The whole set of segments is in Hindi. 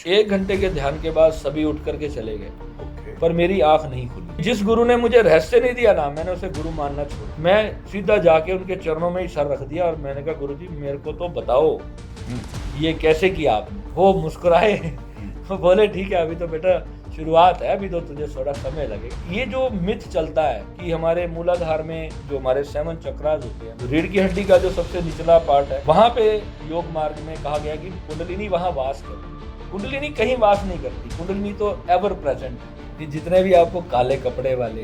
1 घंटे के ध्यान के बाद सभी उठ करके चले गए, पर मेरी आंख नहीं खुली। जिस गुरु ने मुझे रहस्य नहीं दिया ना, मैंने उसे गुरु मानना छोड़ा। मैं सीधा जाके उनके चरणों में ही सर रख दिया और मैंने कहा, गुरुजी मेरे को तो बताओ ये कैसे किया आपने। वो मुस्कुराए, वो बोले ठीक है, अभी तो बेटा शुरुआत है, अभी तो तुझे थोड़ा समय लगेगा। ये जो मिथ चलता है कि हमारे मूलाधार में जो हमारे 7 चक्रास होते हैं, रीढ़ की हड्डी का जो सबसे निचला पार्ट है, वहां पे योग मार्ग में कहा गया कि कुंडलिनी वहां वास करती। कुंडलिनी कहीं वास नहीं करती, कुंडलिनी तो एवर प्रेजेंट है। जितने भी आपको काले कपड़े वाले,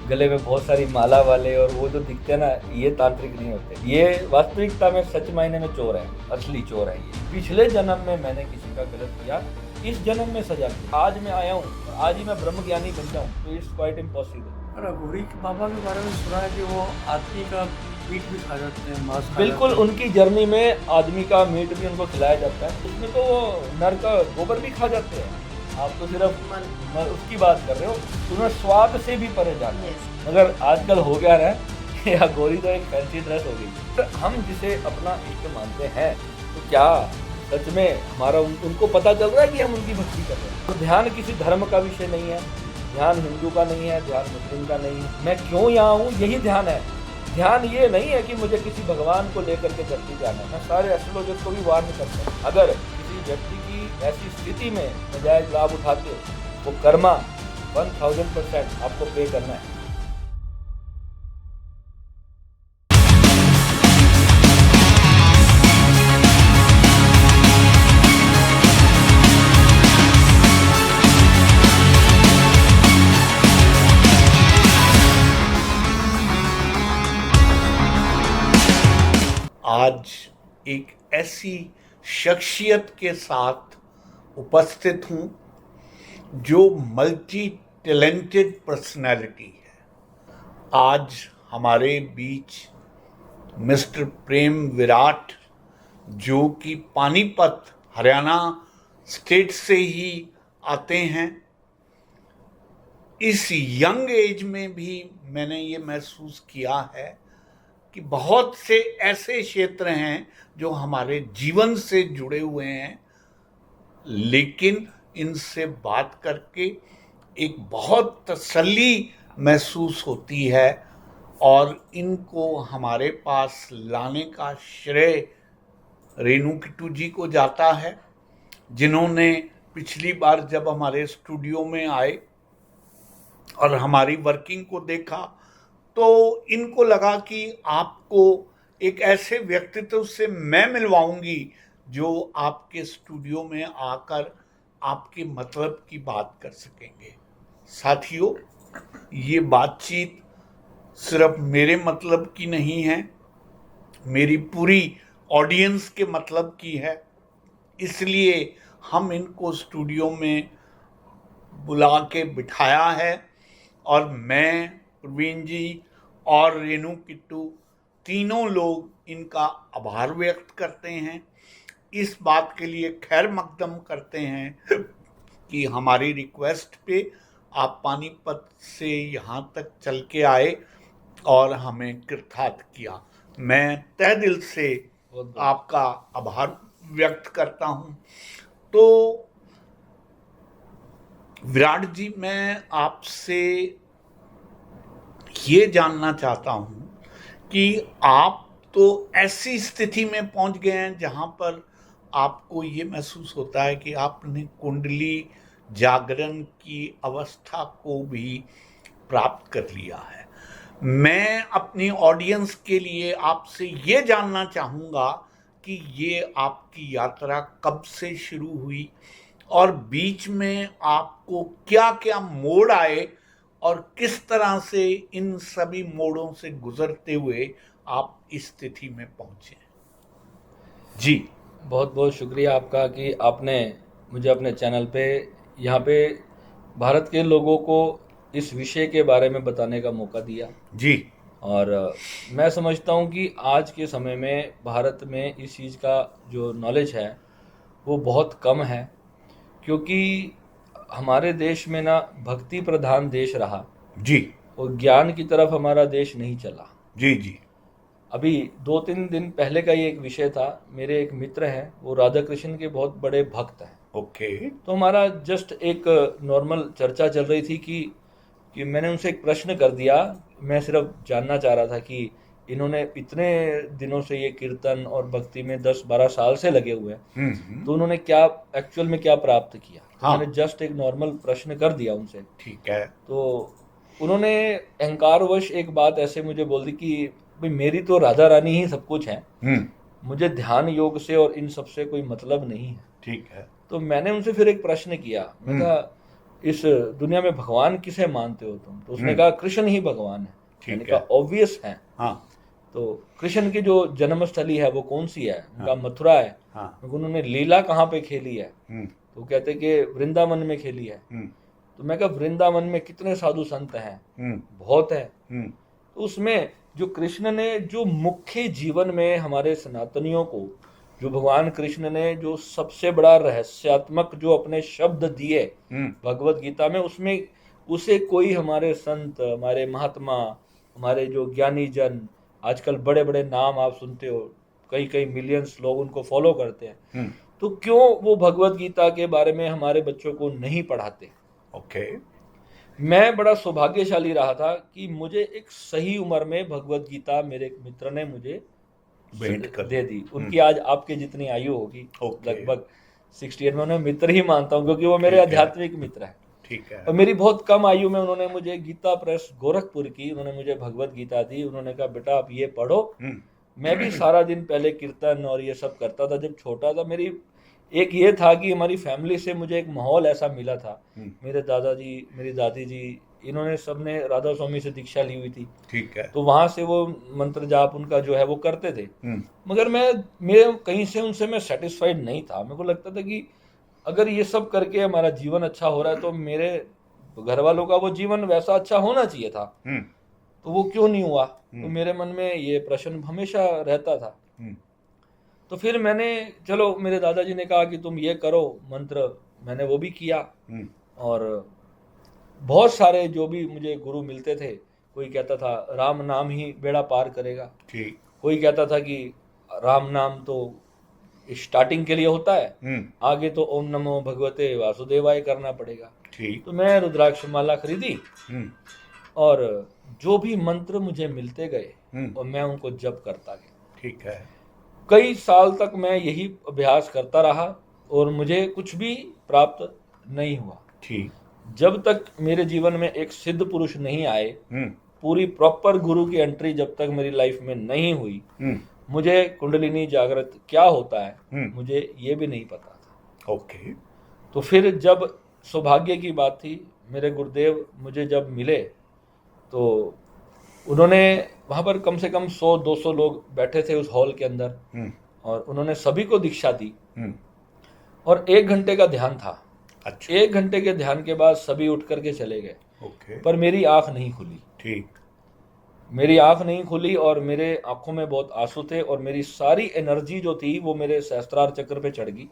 गले में बहुत सारी माला वाले और वो जो दिखते हैं ना, ये तांत्रिक नहीं होते। ये वास्तविकता में सच मायने में चोर है, असली चोर है। ये पिछले जन्म में मैंने किसी का गलत किया, इस जन्म में सजा दी। आज मैं आया हूँ, आज ही मैं ब्रह्म ज्ञानी बन जाऊँ, तो इट्स क्वाइट इम्पॉसिबल। और अघोरी बाबा के बारे में सुना है कि वो आदमी का मीट भी खा जाते हैं, मांस खा बिल्कुल, जाते हैं। उनकी जर्नी में आदमी का मीट भी उनको खिलाया जाता है। उसमें तो वो नर का गोबर भी खा जाते हैं। आप तो सिर्फ उसकी बात कर रहे हो, तुम्हें स्वाद से भी परे जाना है। मगर आजकल हो गया ना, या गोरी तो एक फैंसी ड्रेस हो गई। तो हम जिसे अपना इष्ट मानते हैं, तो क्या सच में हमारा उनको पता चल रहा है कि हम उनकी भक्ति कर रहे हैं? तो ध्यान किसी धर्म का विषय नहीं है, ध्यान हिंदू का नहीं है, ध्यान मुस्लिम का नहीं है। मैं क्यों यहाँ हूँ, यही ध्यान है। ध्यान ये नहीं है कि मुझे किसी भगवान को लेकर के धरती जाना है। मैं सारे एस्ट्रोलॉजर्स को भी वार्न करता हूँ, अगर किसी व्यक्ति की ऐसी स्थिति में नजायज लाभ उठाते हो, वो कर्मा 1000% आपको पे करना है। आज एक ऐसी शख्सियत के साथ उपस्थित हूँ जो मल्टी टैलेंटेड पर्सनैलिटी है। आज हमारे बीच मिस्टर प्रेम विराट, जो कि पानीपत हरियाणा स्टेट से ही आते हैं। इस यंग एज में भी मैंने ये महसूस किया है कि बहुत से ऐसे क्षेत्र हैं जो हमारे जीवन से जुड़े हुए हैं, लेकिन इनसे बात करके एक बहुत तसल्ली महसूस होती है और इनको हमारे पास लाने का श्रेय रेणु किट्टू जी को जाता है, जिन्होंने पिछली बार जब हमारे स्टूडियो में आए और हमारी वर्किंग को देखा, तो इनको लगा कि आपको एक ऐसे व्यक्तित्व से मैं मिलवाऊंगी जो आपके स्टूडियो में आकर आपके मतलब की बात कर सकेंगे। साथियों, ये बातचीत सिर्फ मेरे मतलब की नहीं है, मेरी पूरी ऑडियंस के मतलब की है। इसलिए हम इनको स्टूडियो में बुला के बिठाया है और मैं, प्रवीण जी और रेणु किट्टू, तीनों लोग इनका आभार व्यक्त करते हैं। इस बात के लिए खैर मकदम करते हैं कि हमारी रिक्वेस्ट पे आप पानीपत से यहाँ तक चल के आए और हमें कृतार्थ किया। मैं तहे दिल से आपका आभार व्यक्त करता हूँ। तो विराट जी, मैं आपसे ये जानना चाहता हूँ कि आप तो ऐसी स्थिति में पहुँच गए हैं जहाँ पर आपको ये महसूस होता है कि आपने कुंडली जागरण की अवस्था को भी प्राप्त कर लिया है। मैं अपनी ऑडियंस के लिए आपसे ये जानना चाहूँगा कि ये आपकी यात्रा कब से शुरू हुई और बीच में आपको क्या क्या मोड़ आए और किस तरह से इन सभी मोड़ों से गुजरते हुए आप इस स्थिति में पहुंचे। जी, बहुत बहुत शुक्रिया आपका कि आपने मुझे अपने चैनल पे यहाँ पे भारत के लोगों को इस विषय के बारे में बताने का मौका दिया। जी, और मैं समझता हूँ कि आज के समय में भारत में इस चीज़ का जो नॉलेज है वो बहुत कम है, क्योंकि हमारे देश में ना भक्ति प्रधान देश रहा जी, और ज्ञान की तरफ हमारा देश नहीं चला। जी, जी, अभी 2-3 दिन पहले का ये एक विषय था। मेरे एक मित्र हैं, वो राधा कृष्ण के बहुत बड़े भक्त हैं। ओके। तो हमारा जस्ट एक नॉर्मल चर्चा चल रही थी कि मैंने उनसे एक प्रश्न कर दिया। मैं सिर्फ जानना चाह रहा था कि इन्होंने इतने दिनों से ये कीर्तन और भक्ति में 10-12 साल से लगे हुए हैं, तो उन्होंने क्या एक्चुअल में क्या प्राप्त किया। हाँ। मैंने जस्ट एक नॉर्मल प्रश्न कर दिया उनसे। ठीक है। तो उन्होंने अहंकारवश एक बात ऐसे मुझे बोल दी कि भाई मेरी तो राधा रानी ही सब कुछ है, मुझे ध्यान योग से और इन सब से कोई मतलब नहीं है। ठीक है। तो मैंने उनसे फिर एक प्रश्न किया, मैंने कहा इस दुनिया में भगवान किसे मानते हो तुम? तो उसने कहा कृष्ण ही भगवान है। मैंने कहा ऑब्वियस है। हाँ। तो कृष्ण की जो जन्मस्थली है वो कौन सी है? उनका मथुरा है। हाँ। उन्होंने लीला कहाँ पे खेली है? तो कहते कि वृंदावन में खेली है। तो मैं कहा वृंदावन में कितने साधु संत हैं? बहुत है। तो उसमें जो कृष्ण ने जो मुख्य जीवन में हमारे सनातनियों को जो भगवान कृष्ण ने जो सबसे बड़ा रहस्यात्मक जो अपने शब्द दिए भगवत गीता में, उसमें उसे कोई हमारे संत, हमारे महात्मा, हमारे जो ज्ञानी जन, आजकल बड़े बड़े नाम आप सुनते हो, कई कई मिलियंस लोग उनको फॉलो करते हैं, तो क्यों वो भगवत गीता के बारे में हमारे बच्चों को नहीं पढ़ाते? ओके। मैं बड़ा सौभाग्यशाली रहा था कि मुझे एक सही उम्र में भगवत गीता मेरे एक मित्र ने मुझे भेंट कर दे दी। उनकी आज आपके जितनी आयु होगी, ओके। लगभग 68। मैं उन्हें मित्र ही मानता हूँ क्योंकि वो मेरे आध्यात्मिक मित्र हैं। ठीक है। और मेरी बहुत कम आयु में उन्होंने मुझे गीता प्रेस गोरखपुर की, उन्होंने मुझे भगवत गीता दी। उन्होंने कहा बेटा आप ये पढ़ो। मैं भी सारा दिन पहले कीर्तन और ये सब करता था जब छोटा था। मेरी एक ये था कि हमारी फैमिली से मुझे एक माहौल ऐसा मिला था, मेरे दादाजी, मेरी दादी जी, इन्होंने सबने राधा स्वामी से दीक्षा ली हुई थी। ठीक है। तो वहां से वो मंत्र जाप उनका जो है वो करते थे। मगर मेरे कहीं से उनसे मैं सेटिस्फाइड नहीं था। मेरे को लगता था कि अगर ये सब करके हमारा जीवन अच्छा हो रहा है तो मेरे घर वालों का वो जीवन वैसा अच्छा होना चाहिए था, तो वो क्यों नहीं हुआ? तो मेरे मन में ये प्रश्न हमेशा रहता था। तो फिर मैंने, चलो मेरे दादाजी ने कहा कि तुम ये करो मंत्र, मैंने वो भी किया। और बहुत सारे जो भी मुझे गुरु मिलते थे, कोई कहता था राम नाम ही बेड़ा पार करेगा, ठीक। कोई कहता था कि राम नाम तो स्टार्टिंग के लिए होता है, आगे तो ओम नमो भगवते वासुदेवाय करना पड़ेगा। ठीक। तो मैं रुद्राक्ष माला खरीदी और जो भी मंत्र मुझे मिलते गए और मैं उनको जप करता गया। ठीक है। कई साल तक मैं यही अभ्यास करता रहा और मुझे कुछ भी प्राप्त नहीं हुआ। ठीक। जब तक मेरे जीवन में एक सिद्ध पुरुष नहीं आए, पूरी प्रॉपर गुरु की एंट्री जब तक मेरी लाइफ में नहीं हुई, मुझे कुंडलिनी जागृत क्या होता है मुझे ये भी नहीं पता था। ओके। तो फिर जब सौभाग्य की बात थी, मेरे गुरुदेव मुझे जब मिले तो उन्होंने वहाँ पर कम से कम 100-200 लोग बैठे थे उस हॉल के अंदर, और उन्होंने सभी को दीक्षा दी और 1 घंटे का ध्यान था। अच्छा। 1 घंटे के ध्यान के बाद सभी उठ करके चले गए। ओके। पर मेरी आंख नहीं खुली। ठीक। मेरी आंख नहीं खुली और मेरे आंखों में बहुत आंसू थे और मेरी सारी एनर्जी जो थी वो मेरे सहस्त्रार चक्र पे चढ़ गई।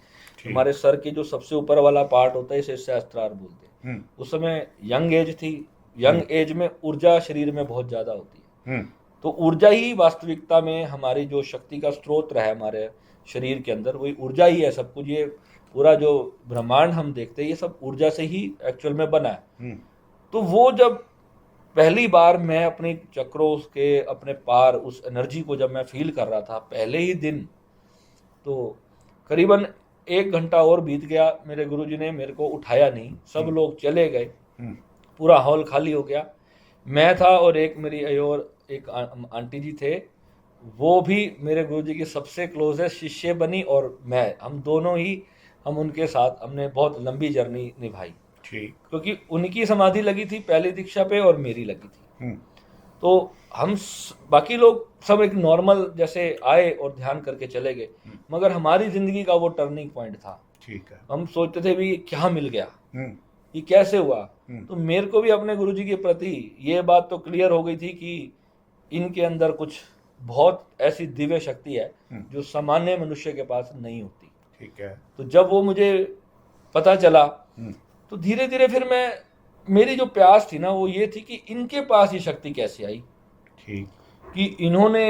हमारे सर के जो सबसे ऊपर वाला पार्ट होता है इसे सहस्त्रार बोलते हैं। उस समय यंग एज थी, यंग एज में ऊर्जा शरीर में बहुत ज्यादा होती है। तो ऊर्जा ही वास्तविकता में हमारी जो शक्ति का स्रोत है हमारे शरीर के अंदर, वही ऊर्जा ही है सब कुछ। ये पूरा जो ब्रह्मांड हम देखते हैं ये सब ऊर्जा से ही एक्चुअल में बना है। तो वो जब पहली बार मैं अपने चक्रों के अपने पार उस एनर्जी को जब मैं फील कर रहा था पहले ही दिन, तो करीबन 1 घंटा और बीत गया। मेरे गुरुजी ने मेरे को उठाया नहीं, सब लोग चले गए, पूरा हॉल खाली हो गया। मैं था और एक मेरी और एक आंटी जी थे, वो भी मेरे गुरुजी की सबसे क्लोजेस्ट शिष्य बनी और मैं, हम दोनों ही, हम उनके साथ हमने बहुत लंबी जर्नी निभाई। ठीक। क्योंकि उनकी समाधि लगी थी पहली दीक्षा पे और मेरी लगी थी। तो हम बाकी लोग सब एक नॉर्मल जैसे आए और ध्यान करके चले गए, मगर हमारी जिंदगी का वो टर्निंग पॉइंट था। ठीक है। हम सोचते थे भी क्या मिल गया, ये कैसे हुआ। तो मेरे को भी अपने गुरुजी के प्रति ये बात तो क्लियर हो गई थी कि इनके अंदर कुछ बहुत ऐसी दिव्य शक्ति है जो सामान्य मनुष्य के पास नहीं होती। ठीक है। तो जब वो मुझे पता चला तो धीरे धीरे फिर मेरी जो प्यास थी ना वो ये थी कि इनके पास ये शक्ति कैसे आई। ठीक। कि इन्होंने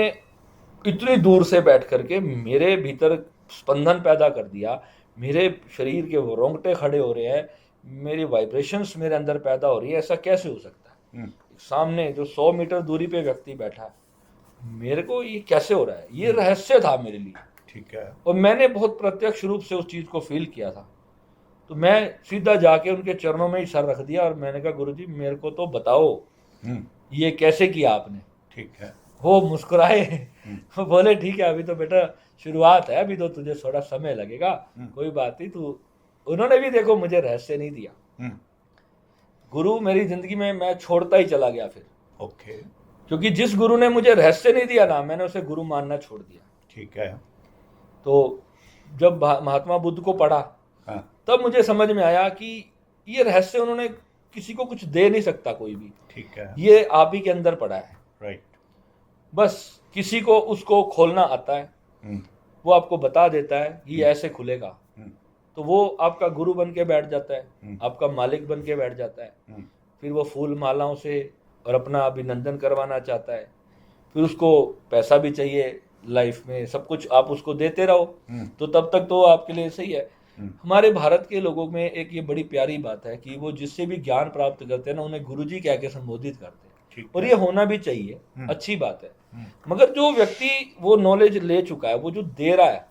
इतनी दूर से बैठ करके मेरे भीतर स्पंदन पैदा कर दिया, मेरे शरीर के वो रोंगटे खड़े हो रहे हैं, मेरी वाइब्रेशंस मेरे अंदर पैदा हो रही है, ऐसा कैसे हो सकता है? सामने जो 100 मीटर दूरी पे व्यक्ति बैठा है, मेरे को ये कैसे हो रहा है? ये रहस्य था मेरे लिए। ठीक है। और मैंने बहुत प्रत्यक्ष रूप से उस चीज को फील किया था। तो मैं सीधा जाके उनके चरणों में ही सर रख दिया और मैंने कहा, गुरुजी मेरे को तो बताओ ये कैसे किया आपने? ठीक है। वो मुस्कुराए, वो बोले ठीक है, अभी तो बेटा शुरुआत है, अभी तो तुझे थोड़ा समय लगेगा, कोई बात नहीं। तू, उन्होंने भी देखो मुझे रहस्य नहीं दिया। गुरु मेरी जिंदगी में मैं छोड़ता ही चला गया फिर। ओके। क्योंकि जिस गुरु ने मुझे रहस्य नहीं दिया ना, मैंने उसे गुरु मानना छोड़ दिया। ठीक है। तो जब महात्मा बुद्ध को पढ़ा, हाँ। तब मुझे समझ में आया कि ये रहस्य उन्होंने किसी को कुछ दे नहीं सकता कोई भी। ठीक है। ये आप ही के अंदर पड़ा है। राइट। बस किसी को उसको खोलना आता है, वो आपको बता देता है ये ऐसे खुलेगा, तो वो आपका गुरु बन के बैठ जाता है, आपका मालिक बन के बैठ जाता है। फिर वो फूल मालाओं से और अपना अभिनंदन करवाना चाहता है, फिर उसको पैसा भी चाहिए लाइफ में, सब कुछ आप उसको देते रहो, तो तब तक तो आपके लिए सही है। हमारे भारत के लोगों में एक ये बड़ी प्यारी बात है कि वो जिससे भी ज्ञान प्राप्त करते हैं ना, उन्हें गुरुजी कह के संबोधित करते हैं, और ये होना भी चाहिए, अच्छी बात है। मगर जो व्यक्ति वो नॉलेज ले चुका है, वो जो दे रहा है,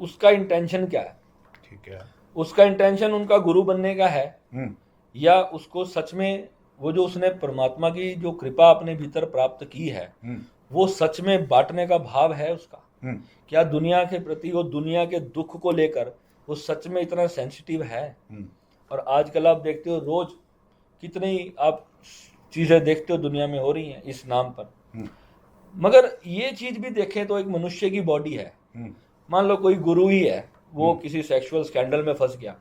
उसका इंटेंशन क्या है? ठीक है। उसका इंटेंशन उनका गुरु बनने का है, या उसको सच में वो जो उसने परमात्मा की जो कृपा अपने भीतर प्राप्त की है, वो सच में बांटने का भाव है उसका? क्या दुनिया के प्रति, वो दुनिया के दुख को लेकर वो सच में इतना सेंसिटिव है? और आजकल आप देखते हो रोज कितनी आप चीजें देखते हो दुनिया में हो रही हैं इस नाम पर। मगर ये चीज भी देखें तो एक मनुष्य की बॉडी है। मान लो कोई गुरु ही है, वो किसी सेक्सुअल स्कैंडल में फंस गया,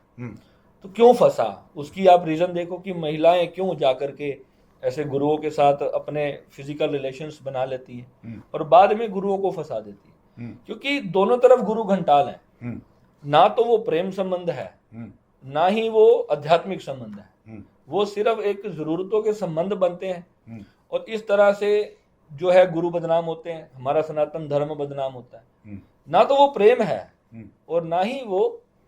तो क्यों फंसा? उसकी आप रीजन देखो कि महिलाएं क्यों जाकर के ऐसे गुरुओं के साथ अपने फिजिकल रिलेशंस बना लेती है और बाद में गुरुओं को फंसा देती है। क्योंकि दोनों तरफ गुरु घंटाल है, ना तो वो प्रेम संबंध है, ना ही वो आध्यात्मिक संबंध है, वो सिर्फ एक जरूरतों के संबंध बनते हैं। और इस तरह से जो है गुरु बदनाम होते हैं, हमारा सनातन धर्म बदनाम होता है। ना तो वो प्रेम है और ना ही वो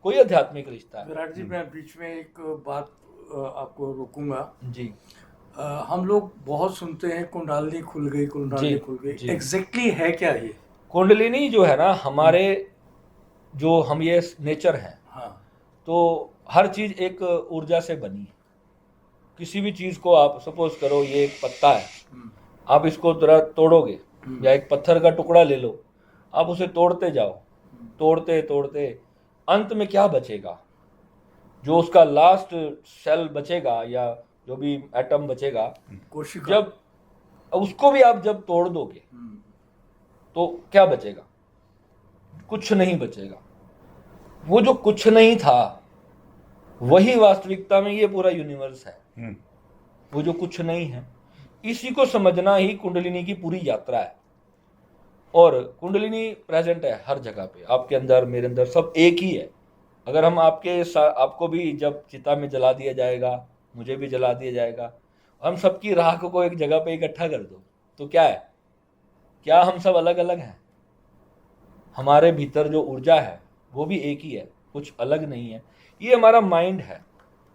कोई आध्यात्मिक रिश्ता है। विराट जी, मैं बीच में एक बात आपको रोकूंगा जी। हम लोग बहुत सुनते हैं कुंडलिनी खुल गई, कुंडलिनी खुल गई, एग्जैक्टली है क्या ये? कुंडलिनी जो है ना, हमारे जो हम ये नेचर है, तो हर चीज एक ऊर्जा से बनी है। किसी भी चीज को आप सपोज करो, ये एक पत्ता है, आप इसको जरा तोड़ोगे, या एक पत्थर का टुकड़ा ले लो, आप उसे तोड़ते जाओ, तोड़ते तोड़ते अंत में क्या बचेगा? जो उसका लास्ट सेल बचेगा या जो भी एटम बचेगा, जब उसको भी आप जब तोड़ दोगे तो क्या बचेगा? कुछ नहीं बचेगा। वो जो कुछ नहीं था वही वास्तविकता में ये पूरा यूनिवर्स है। वो जो कुछ नहीं है, इसी को समझना ही कुंडलिनी की पूरी यात्रा है। और कुंडलिनी प्रेजेंट है हर जगह पे, आपके अंदर, मेरे अंदर, सब एक ही है। अगर हम आपको भी जब चिता में जला दिया जाएगा, मुझे भी जला दिया जाएगा, हम सबकी राख को एक जगह पे इकट्ठा कर दो, तो क्या है? क्या हम सब अलग अलग हैं? हमारे भीतर जो ऊर्जा है वो भी एक ही है, कुछ अलग नहीं है। ये हमारा माइंड है।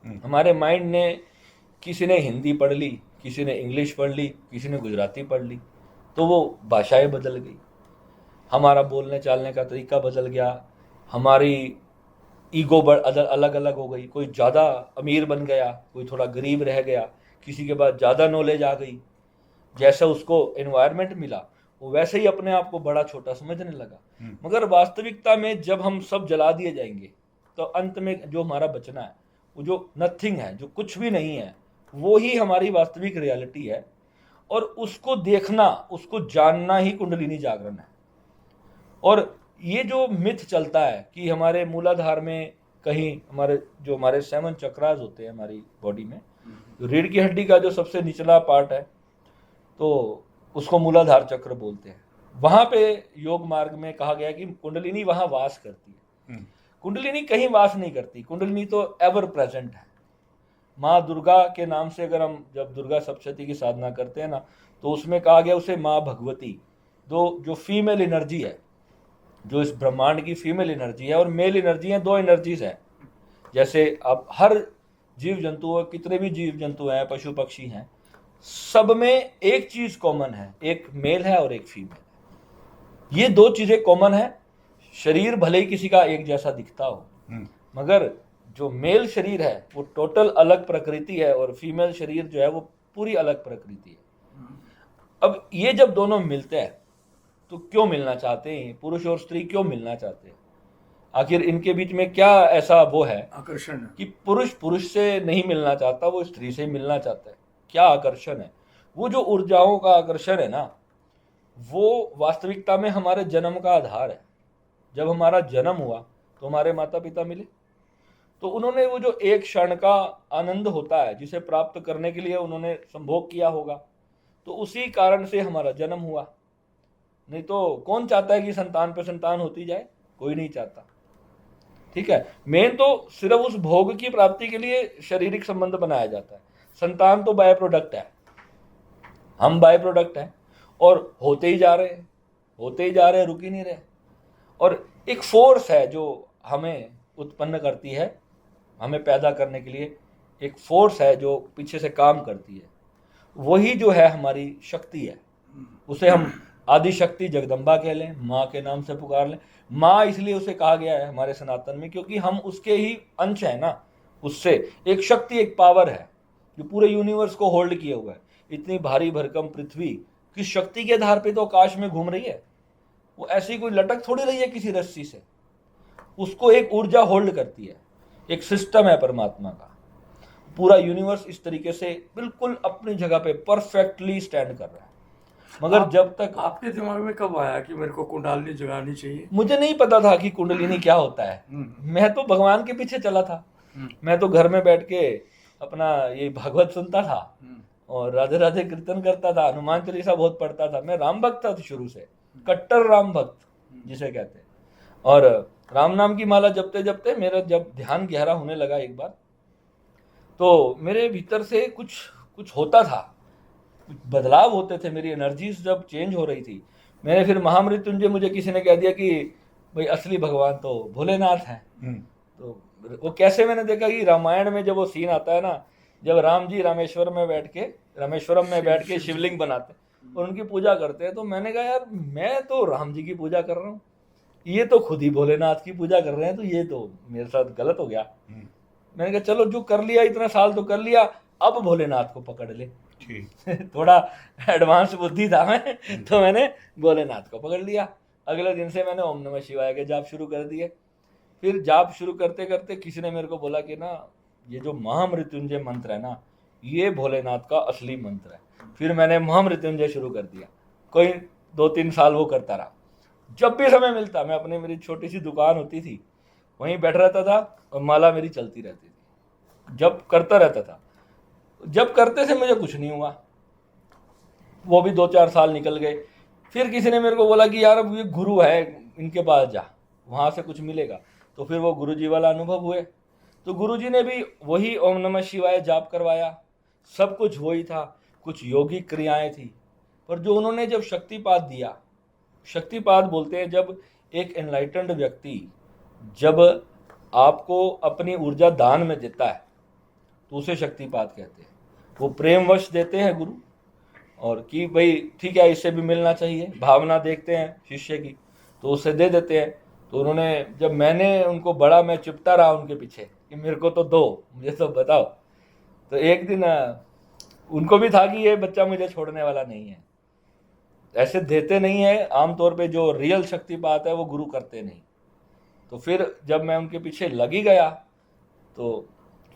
हमारे माइंड ने, किसी ने हिंदी पढ़ ली, किसी ने इंग्लिश पढ़ ली, किसी ने गुजराती पढ़ ली, तो वो भाषाएं बदल गई, हमारा बोलने चालने का तरीका बदल गया, हमारी ईगो अलग अलग हो गई। कोई ज़्यादा अमीर बन गया, कोई थोड़ा गरीब रह गया, किसी के पास ज़्यादा नॉलेज आ गई। जैसा उसको एनवायरनमेंट मिला, वो वैसे ही अपने आप को बड़ा छोटा समझने लगा। मगर वास्तविकता में जब हम सब जला दिए जाएंगे, तो अंत में जो हमारा बचना है, वो जो नथिंग है, जो कुछ भी नहीं है, वो ही हमारी वास्तविक रियलिटी है। और उसको देखना, उसको जानना ही कुंडलिनी जागरण है। और ये जो मिथ चलता है कि हमारे मूलाधार में कहीं हमारे 7 चक्रास होते हैं हमारी बॉडी में, रीढ़ की हड्डी का जो सबसे निचला पार्ट है, तो उसको मूलाधार चक्र बोलते हैं। वहां पे योग मार्ग में कहा गया कि कुंडलिनी वहां वास करती है। कुंडलिनी कहीं वास नहीं करती, कुंडलिनी तो एवर प्रेजेंट है। माँ दुर्गा के नाम से अगर हम जब दुर्गा सप्तशती की साधना करते हैं ना, तो उसमें कहा गया उसे माँ भगवती, जो फीमेल एनर्जी है, जो इस ब्रह्मांड की फीमेल एनर्जी है, और मेल एनर्जी है, दो एनर्जीज है। जैसे अब हर जीव जंतु, कितने भी जीव जंतु हैं, पशु पक्षी हैं, सब में एक चीज कॉमन है, एक मेल है और एक फीमेल। ये दो चीजें कॉमन है। शरीर भले ही किसी का एक जैसा दिखता हो, मगर जो मेल शरीर है वो टोटल अलग प्रकृति है, और फीमेल शरीर जो है वो पूरी अलग प्रकृति है। अब ये जब दोनों मिलते हैं तो क्यों मिलना चाहते हैं, पुरुष और स्त्री क्यों मिलना चाहते हैं? आखिर इनके बीच में क्या ऐसा वो है आकर्षण कि पुरुष पुरुष से नहीं मिलना चाहता, वो स्त्री से मिलना चाहता है? क्या आकर्षण है? वो जो ऊर्जाओं का आकर्षण है ना, वो वास्तविकता में हमारे जन्म का आधार है। जब हमारा जन्म हुआ तो हमारे माता पिता मिले, तो उन्होंने वो जो एक क्षण का आनंद होता है जिसे प्राप्त करने के लिए उन्होंने संभोग किया होगा, तो उसी कारण से हमारा जन्म हुआ। नहीं तो कौन चाहता है कि संतान पे संतान होती जाए? कोई नहीं चाहता। ठीक है, मेन तो सिर्फ उस भोग की प्राप्ति के लिए शारीरिक संबंध बनाया जाता है। संतान तो बाय प्रोडक्ट है, हम बाय प्रोडक्ट हैं, और होते ही जा रहे हैं, होते ही जा रहे हैं, रुक ही नहीं रहे। और एक फोर्स है जो हमें उत्पन्न करती है, हमें पैदा करने के लिए एक फोर्स है जो पीछे से काम करती है। वही जो है हमारी शक्ति है। उसे हम आदि शक्ति जगदम्बा कह लें, माँ के नाम से पुकार लें। माँ इसलिए उसे कहा गया है हमारे सनातन में क्योंकि हम उसके ही अंश है ना। उससे एक शक्ति, एक पावर है जो पूरे यूनिवर्स को होल्ड किए हुआ है। इतनी भारी भरकम पृथ्वी किस शक्ति के आधार पे तो आकाश में घूम रही है, वो ऐसी कोई लटक थोड़ी रही है किसी रस्सी से। उसको एक ऊर्जा होल्ड करती है, एक सिस्टम है परमात्मा का। पूरा यूनिवर्स इस तरीके से बिल्कुल अपनी जगह पे परफेक्टली स्टैंड कर रहा है। मगर जब तक आपके दिमाग में कब आया कि मेरे को कुंडलिनी जगानी चाहिए? मुझे नहीं पता था कि कुंडलिनी क्या होता है। मैं तो भगवान के पीछे चला था। मैं तो घर में बैठ के अपना ये भागवत सुनता था और राधे राधे कीर्तन करता था, हनुमान चालीसा बहुत पढ़ता था। मैं राम भक्त था शुरू से, कट्टर राम भक्त जिसे कहते हैं। और राम नाम की माला जपते जपते मेरा जब ध्यान गहरा होने लगा एक बार, तो मेरे भीतर से कुछ होता था, कुछ बदलाव होते थे। मेरी एनर्जीज जब चेंज हो रही थी, मैंने फिर महामृत्युंजय, मुझे किसी ने कह दिया कि भाई असली भगवान तो भोलेनाथ हैं। तो वो कैसे, मैंने देखा कि रामायण में जब वो सीन आता है ना, जब राम जी रामेश्वरम में बैठ के शिवलिंग बनाते और उनकी पूजा करते हैं, तो मैंने कहा यार मैं तो राम जी की पूजा कर रहा हूँ, ये तो खुद ही भोलेनाथ की पूजा कर रहे हैं, तो ये तो मेरे साथ गलत हो गया। मैंने कहा चलो जो कर लिया, इतना साल तो कर लिया, अब भोलेनाथ को पकड़ ले। थोड़ा एडवांस बुद्धि था मैं, तो मैंने भोलेनाथ को पकड़ लिया। अगले दिन से मैंने ओम नमः शिवाय के जाप शुरू कर दिए। फिर जाप शुरू करते करते किसी ने मेरे को बोला कि ना ये जो महामृत्युंजय मंत्र है ना, ये भोलेनाथ का असली मंत्र है। फिर मैंने महामृत्युंजय शुरू कर दिया। कोई 2-3 साल वो करता रहा। जब भी समय मिलता मैं अपने, मेरी छोटी सी दुकान होती थी, वहीं बैठ रहता था और माला मेरी चलती रहती थी, जब करता रहता था। जब करते से मुझे कुछ नहीं हुआ, वो भी 2-4 साल निकल गए। फिर किसी ने मेरे को बोला कि यार अब ये गुरु है, इनके पास जा, वहाँ से कुछ मिलेगा। तो फिर वो गुरुजी वाला अनुभव हुए। तो गुरुजी ने भी वही ओम नमः शिवाय जाप करवाया, सब कुछ वही था, कुछ योगिक क्रियाएं थी। पर जो उन्होंने जब शक्तिपात दिया, शक्तिपात बोलते हैं जब एक एनलाइटेंड व्यक्ति जब आपको अपनी ऊर्जा दान में देता है तो उसे शक्तिपात कहते हैं। वो प्रेमवश देते हैं गुरु, और कि भाई ठीक है इससे भी मिलना चाहिए, भावना देखते हैं शिष्य की तो उसे दे देते हैं। तो उन्होंने, जब मैंने उनको बड़ा, मैं चिपटा रहा उनके पीछे कि मेरे को तो दो, मुझे तो बताओ। तो एक दिन उनको भी था कि ये बच्चा मुझे छोड़ने वाला नहीं है, ऐसे देते नहीं है आमतौर पे, जो रियल शक्तिपात है वो गुरु करते नहीं। तो फिर जब मैं उनके पीछे लगी गया तो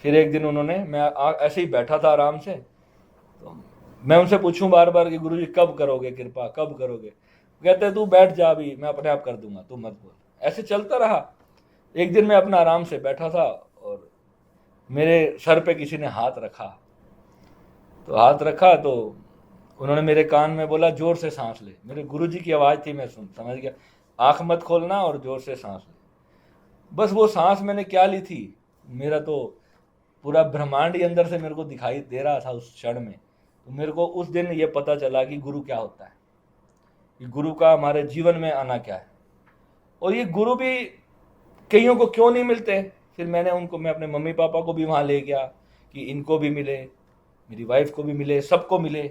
फिर एक दिन उन्होंने, मैं ऐसे ही बैठा था आराम से, तो मैं उनसे पूछूं बार बार कि गुरुजी कब करोगे कृपा, कब करोगे? कहते तू बैठ जा, अभी मैं अपने आप कर दूंगा, तू मत बोल। ऐसे चलता रहा। एक दिन मैं अपना आराम से बैठा था और मेरे सर पे किसी ने हाथ रखा। तो हाथ रखा तो उन्होंने मेरे कान में बोला जोर से सांस ले। मेरे गुरुजी की आवाज़ थी, मैं समझ गया, आँख मत खोलना और जोर से सांस ले। बस वो सांस मैंने क्या ली थी, मेरा तो पूरा ब्रह्मांड ही अंदर से मेरे को दिखाई दे रहा था उस क्षण में। तो मेरे को उस दिन ये पता चला कि गुरु क्या होता है, कि गुरु का हमारे जीवन में आना क्या है। और ये गुरु भी कईयों को क्यों नहीं मिलते, फिर मैं अपने मम्मी पापा को भी वहाँ ले गया कि इनको भी मिले, मेरी वाइफ को भी मिले, सबको मिले।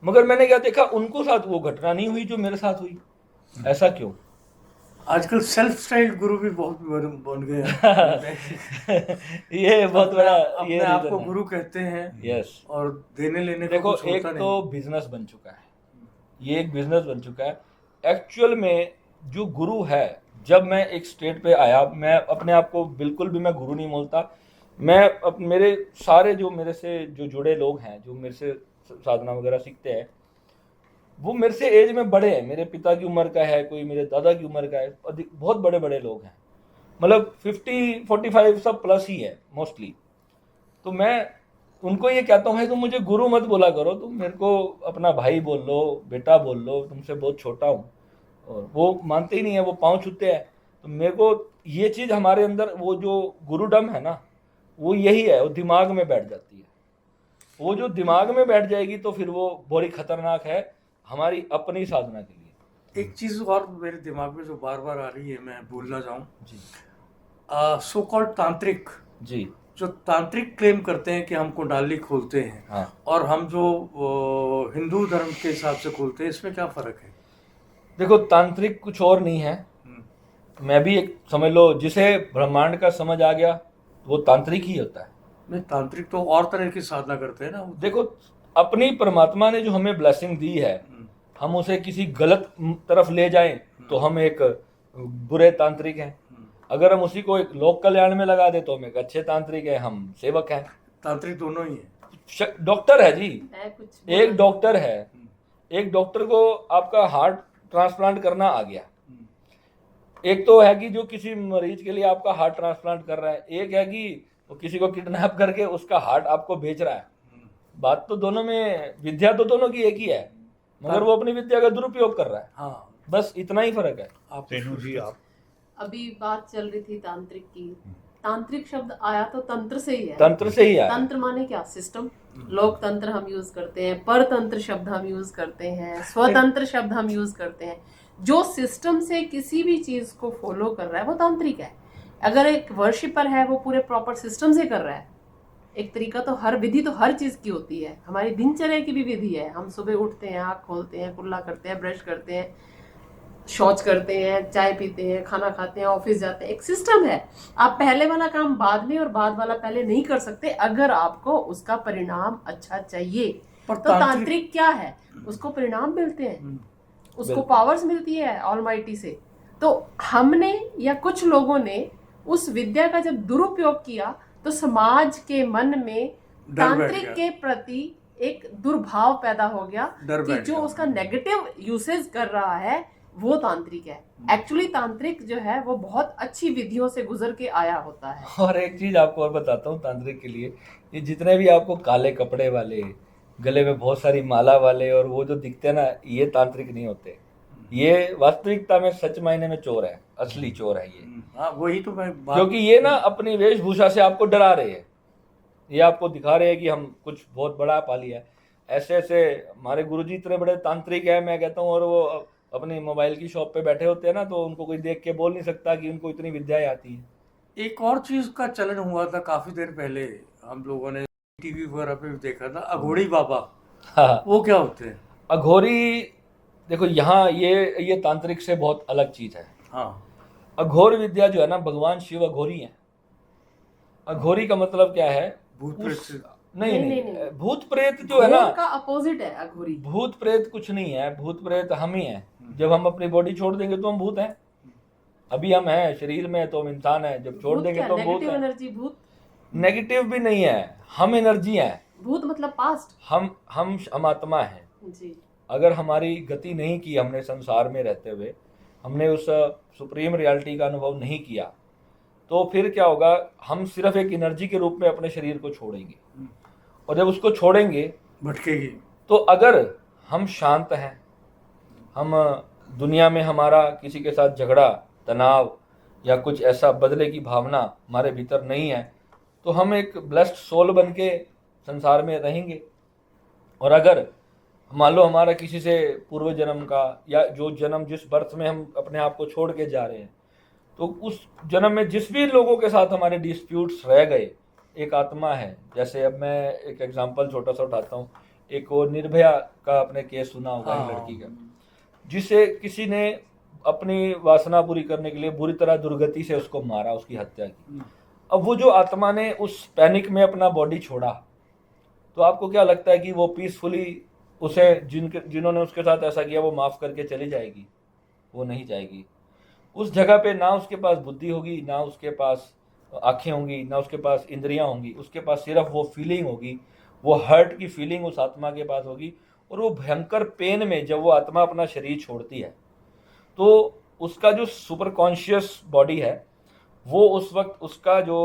मगर मैंने क्या देखा, उनको साथ वो घटना नहीं हुई जो मेरे साथ हुई। ऐसा क्यों? आजकल सेल्फ स्टाइल्ड गुरु भी बहुत बन गए हैं। ये बहुत बड़ा अपने ये आप reason को है। गुरु कहते हैं यस, और देने लेने का देखो कुछ एक होता तो बिजनेस बन चुका है, ये एक बिजनेस बन चुका है। एक्चुअल में जो गुरु है, जब मैं एक स्टेट पे आया, मैं अपने आप को बिल्कुल भी मैं गुरु नहीं बोलता। मैं मेरे सारे जो मेरे से जो जुड़े लोग हैं, जो मेरे से साधना वगैरह सीखते हैं, वो मेरे से एज में बड़े हैं। मेरे पिता की उम्र का है, कोई मेरे दादा की उम्र का है, बहुत बड़े बड़े लोग हैं, मतलब 50-45 सब प्लस ही है मोस्टली। तो मैं उनको ये कहता हूँ, भाई तुम मुझे गुरु मत बोला करो, तुम मेरे को अपना भाई बोल लो, बेटा बोल लो, तुमसे बहुत छोटा हूँ। और वो मानते ही नहीं है, वो पाँव छूते हैं। तो मेरे को ये चीज़ हमारे अंदर, वो जो गुरुडम है ना, वो यही है, वो दिमाग में बैठ जाती है। वो जो दिमाग में बैठ जाएगी तो फिर वो बड़ी खतरनाक है हमारी अपनी साधना के लिए। एक चीज और मेरे दिमाग में जो बार बार आ रही है, मैं भूलना चाहूँ, जी सो कॉल्ड तांत्रिक, जी, जो तांत्रिक क्लेम करते हैं कि हम कुंडली खोलते हैं, हाँ। और हम जो हिंदू धर्म के हिसाब से खोलते हैं, इसमें क्या फर्क है? देखो, तांत्रिक कुछ और नहीं है। मैं भी एक, समझ लो, जिसे ब्रह्मांड का समझ आ गया वो तांत्रिक ही होता है। नहीं, तांत्रिक तो और तरह की साधना करते हैं ना। देखो, अपनी परमात्मा ने जो हमें ब्लेसिंग दी है, हम उसे किसी गलत तरफ ले जाएं तो हम एक बुरे तांत्रिक हैं। अगर हम उसी को एक लोक कल्याण में लगा दे तो हम एक अच्छे तांत्रिक हैं, हम सेवक हैं। तांत्रिक दोनों ही है। डॉक्टर है जी, कुछ एक डॉक्टर है, एक डॉक्टर को आपका हार्ट ट्रांसप्लांट करना आ गया। एक तो है कि जो किसी मरीज के लिए आपका हार्ट ट्रांसप्लांट कर रहा है, एक है कि वो किसी को किडनैप करके उसका हार्ट आपको बेच रहा है। बात तो दोनों में, विद्या तो दोनों की एक ही है, मगर वो अपनी विद्या का दुरुपयोग कर रहा है। हाँ, बस इतना ही फर्क है। आप तेनू जी, आप अभी बात चल रही थी तांत्रिक की। तांत्रिक शब्द आया तो तंत्र से ही है। तंत्र से ही है। तंत्र माने क्या? सिस्टम। लोकतंत्र हम यूज करते हैं, परतंत्र शब्द हम यूज करते हैं, स्वतंत्र शब्द हम यूज करते हैं। जो सिस्टम से किसी भी चीज को फॉलो कर रहा है वो तांत्रिक है। अगर एक वर्शिपर है, वो पूरे प्रॉपर सिस्टम से कर रहा है। एक तरीका तो हर विधि तो हर चीज की होती है। हमारी दिनचर्या की भी विधि है। हम सुबह उठते हैं, आँख खोलते हैं, कुल्ला करते हैं, ब्रश करते हैं, शौच करते हैं, चाय पीते हैं, खाना खाते हैं, ऑफिस जाते हैं। एक सिस्टम है। आप पहले वाला काम बाद में और बाद वाला पहले नहीं कर सकते अगर आपको उसका परिणाम अच्छा चाहिए। पर तो तांत्रिक क्या है? उसको परिणाम मिलते हैं, उसको पावर्स मिलती है ऑलमाइटी से। तो हमने या कुछ लोगों ने उस विद्या का जब दुरुपयोग किया तो समाज के मन में तांत्रिक के प्रति एक दुर्भाव पैदा हो गया कि जो उसका नेगेटिव यूसेज कर रहा है वो तांत्रिक है। एक्चुअली तांत्रिक जो है वो बहुत अच्छी विधियों से गुजर के आया होता है। और एक चीज आपको और बताता हूँ तांत्रिक के लिए, ये जितने भी आपको काले कपड़े वाले, गले में बहुत सारी माला वाले और वो जो दिखते हैं ना, ये तांत्रिक नहीं होते। ये वास्तविकता में सच मायने में चोर है, असली चोर है ये। हाँ, वही तो मैं क्योंकि ये ना अपनी वेशभूषा से आपको डरा रहे हैं, ये आपको दिखा रहे हैं कि हम कुछ बहुत बड़ा पा लिया है। ऐसे ऐसे हमारे गुरुजी इतने बड़े तांत्रिक हैं, मैं कहता हूँ, और वो अपनी मोबाइल की शॉप पे बैठे होते हैं ना, तो उनको कोई देख के बोल नहीं सकता कि उनको इतनी विद्याएं आती है। एक और चीज का चलन हुआ था काफी देर पहले, हम लोगों ने टीवी वगैरह पे भी देखा था, अघोड़ी बाबा। हाँ, वो क्या होते हैं? अघोरी, देखो यहाँ ये तांत्रिक से बहुत अलग चीज है। हाँ, अघोर विद्या जो है ना, भगवान शिव अघोरी है। अघोरी का मतलब क्या है? भूत प्रेत। नहीं, भूत प्रेत जो है ना, का अपोजिट है अघोरी। भूत प्रेत कुछ नहीं है, भूत प्रेत हम ही हैं। जब हम अपनी बॉडी छोड़ देंगे तो हम भूत हैं। अभी हम हैं शरीर में तो हम इंसान हैं, जब छोड़ देंगे तो हम भूत हैं। एनर्जी भूत नेगेटिव भी नहीं है, हम एनर्जी हैं। भूत मतलब पास्ट। हम आत्मा हैं। जी। अगर हमारी गति नहीं की हमने संसार में रहते हुए, हमने उस सुप्रीम रियलिटी का अनुभव नहीं किया, तो फिर क्या होगा? हम सिर्फ एक एनर्जी के रूप में अपने शरीर को छोड़ेंगे, और जब उसको छोड़ेंगे भटकेगी। तो अगर हम शांत हैं, हम दुनिया में हमारा किसी के साथ झगड़ा, तनाव या कुछ ऐसा बदले की भावना हमारे भीतर नहीं है, तो हम एक ब्लेस्ड सोल बन के संसार में रहेंगे। और अगर मान लो हमारा किसी से पूर्व जन्म का या जो जन्म जिस बर्थ में हम अपने आप को छोड़ के जा रहे हैं, तो उस जन्म में जिस भी लोगों के साथ हमारे डिस्प्यूट्स रह गए, एक आत्मा है। जैसे अब मैं एक एग्जांपल छोटा सा उठाता हूँ, एक वो निर्भया का आपने केस सुना होगा, एक लड़की का, जिसे किसी ने अपनी वासना पूरी करने के लिए बुरी तरह दुर्गति से उसको मारा, उसकी हत्या की। अब वो जो आत्मा ने उस पैनिक में अपना बॉडी छोड़ा, तो आपको क्या लगता है कि वो पीसफुली उसे जिन्होंने उसके साथ ऐसा किया वो माफ़ करके चली जाएगी? वो नहीं जाएगी। उस जगह पे ना उसके पास बुद्धि होगी, ना उसके पास आँखें होंगी, ना उसके पास इंद्रियां होंगी, उसके पास सिर्फ वो फीलिंग होगी, वो हर्ट की फीलिंग उस आत्मा के पास होगी। और वो भयंकर पेन में जब वो आत्मा अपना शरीर छोड़ती है, तो उसका जो सुपर कॉन्शियस बॉडी है, वो उस वक्त उसका जो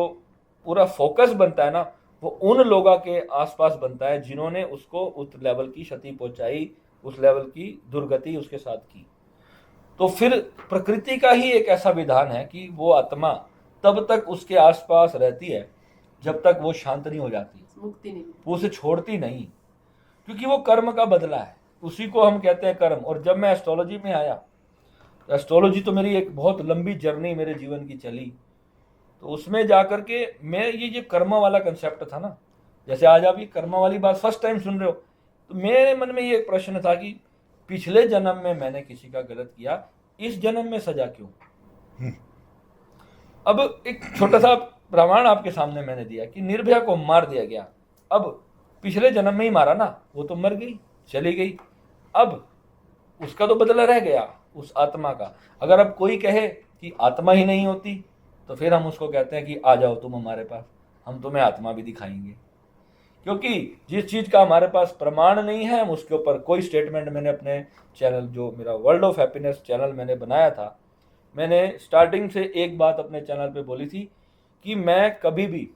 पूरा फोकस बनता है ना, वो उन लोगों के आसपास बनता है जिन्होंने उसको उस लेवल की क्षति पहुंचाई, उस लेवल की दुर्गति उसके साथ की। तो फिर प्रकृति का ही एक ऐसा विधान है कि वो आत्मा तब तक उसके आसपास रहती है जब तक वो शांत नहीं हो जाती, मुक्ति नहीं, वो उसे छोड़ती नहीं, क्योंकि वो कर्म का बदला है, उसी को हम कहते हैं कर्म। और जब मैं एस्ट्रोलॉजी में आया, तो एस्ट्रोलॉजी तो मेरी एक बहुत लंबी जर्नी मेरे जीवन की चली, तो उसमें जाकर के मैं ये कर्म वाला कंसेप्ट था ना, जैसे आज आप ये कर्म वाली बात फर्स्ट टाइम सुन रहे हो, तो मेरे मन में ये एक प्रश्न था कि पिछले जन्म में मैंने किसी का गलत किया, इस जन्म में सजा क्यों? अब एक छोटा सा प्रमाण आपके सामने मैंने दिया कि निर्भया को मार दिया गया, अब पिछले जन्म में ही मारा ना, वो तो मर गई, चली गई, अब उसका तो बदला रह गया उस आत्मा का। अगर अब कोई कहे कि आत्मा ही नहीं होती, तो फिर हम उसको कहते हैं कि आ जाओ तुम हमारे पास, हम तुम्हें आत्मा भी दिखाएंगे। क्योंकि जिस चीज़ का हमारे पास प्रमाण नहीं है, हम उसके ऊपर कोई स्टेटमेंट, मैंने अपने चैनल, जो मेरा वर्ल्ड ऑफ हैप्पीनेस चैनल मैंने बनाया था, मैंने स्टार्टिंग से एक बात अपने चैनल पे बोली थी कि मैं कभी भी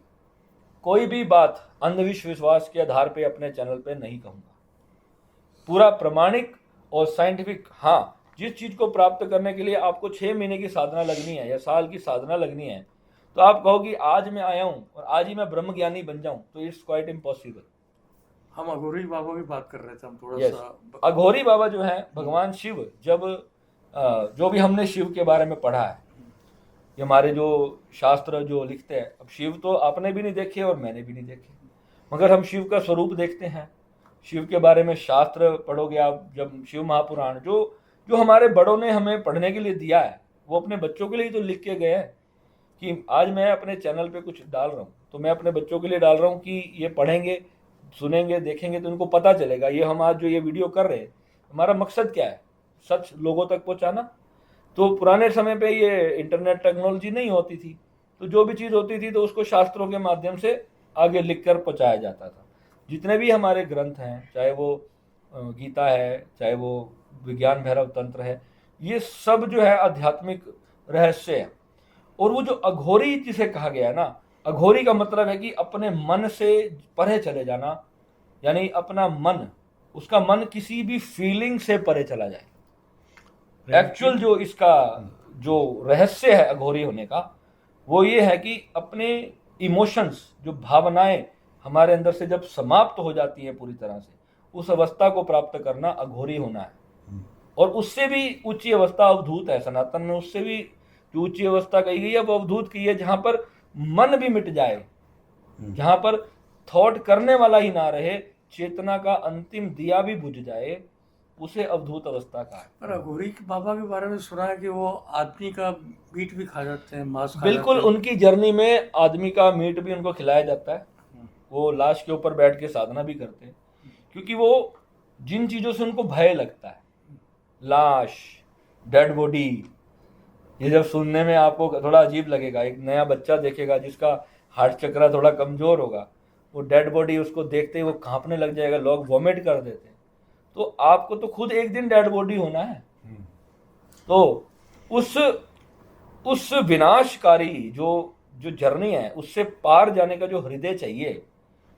कोई भी बात अंधविश्वास के आधार पे अपने चैनल पे नहीं कहूँगा, पूरा प्रमाणिक और साइंटिफिक। हाँ, जिस चीज़ को प्राप्त करने के लिए आपको 6 महीने की साधना लगनी है या साल की साधना लगनी है, तो आप कहो कि आज मैं आया हूँ और आज ही मैं ब्रह्म ज्ञानी बन जाऊँ, तो इट्स क्वाइट इम्पॉसिबल। हम अघोरी बाबा की बात कर रहे थे, हम थोड़ा सा अघोरी बाबा जो है भगवान शिव, जब जो भी हमने शिव के बारे में पढ़ा है, ये हमारे जो शास्त्र जो लिखते हैं, अब शिव तो आपने भी नहीं देखे और मैंने भी नहीं देखे, मगर हम शिव का स्वरूप देखते हैं, शिव के बारे में शास्त्र पढ़ोगे आप, जब शिव महापुराण जो हमारे बड़ों ने हमें पढ़ने के लिए दिया है, वो अपने बच्चों के लिए तो लिख के गए हैं। कि आज मैं अपने चैनल पे कुछ डाल रहा हूँ, तो मैं अपने बच्चों के लिए डाल रहा हूँ कि ये पढ़ेंगे, सुनेंगे, देखेंगे, तो उनको पता चलेगा ये हम आज जो ये वीडियो कर रहे हैं, हमारा मकसद क्या है, सच लोगों तक पहुँचाना। तो पुराने समय पे ये इंटरनेट टेक्नोलॉजी नहीं होती थी, तो जो भी चीज़ होती थी तो उसको शास्त्रों के माध्यम से आगे लिख कर पहुँचाया जाता था। जितने भी हमारे ग्रंथ हैं, चाहे वो गीता है, चाहे वो विज्ञान भैरव तंत्र है, ये सब जो है आध्यात्मिक रहस्य है। और वो जो अघोरी जिसे कहा गया ना, अघोरी का मतलब है कि अपने मन से परे चले जाना, यानी अपना मन, उसका मन किसी भी फीलिंग से परे चला जाए। एक्चुअल जो इसका जो रहस्य है अघोरी होने का, वो ये है कि अपने इमोशंस, जो भावनाएं हमारे अंदर से जब समाप्त हो जाती हैं पूरी तरह से, उस अवस्था को प्राप्त करना अघोरी होना है। और उससे भी ऊंची अवस्था अवधूत है। सनातन में उससे भी जो ऊंची अवस्था कही गई है वो अवधूत की है, जहां पर मन भी मिट जाए, जहां पर थॉट करने वाला ही ना रहे, चेतना का अंतिम दिया भी बुझ जाए, उसे अवधूत अवस्था का है। पर अघोरी बाबा के बारे में सुना है कि वो आदमी का मीट भी खा जाते हैं, मांस खा बिल्कुल, जाते हैं। उनकी जर्नी में आदमी का मीट भी उनको खिलाया जाता है। वो लाश के ऊपर बैठ के साधना भी करते हैं, क्योंकि वो जिन चीज़ों से उनको भय लगता है, लाश, डेड बॉडी, ये जब सुनने में आपको थोड़ा अजीब लगेगा। एक नया बच्चा देखेगा जिसका हार्ट चक्र थोड़ा कमज़ोर होगा, वो डेड बॉडी उसको देखते ही वो कांपने लग जाएगा, लोग वॉमिट कर देते हैं। तो आपको तो खुद एक दिन डेड बॉडी होना है। तो उस विनाशकारी जो जर्नी है, उससे पार जाने का जो हृदय चाहिए,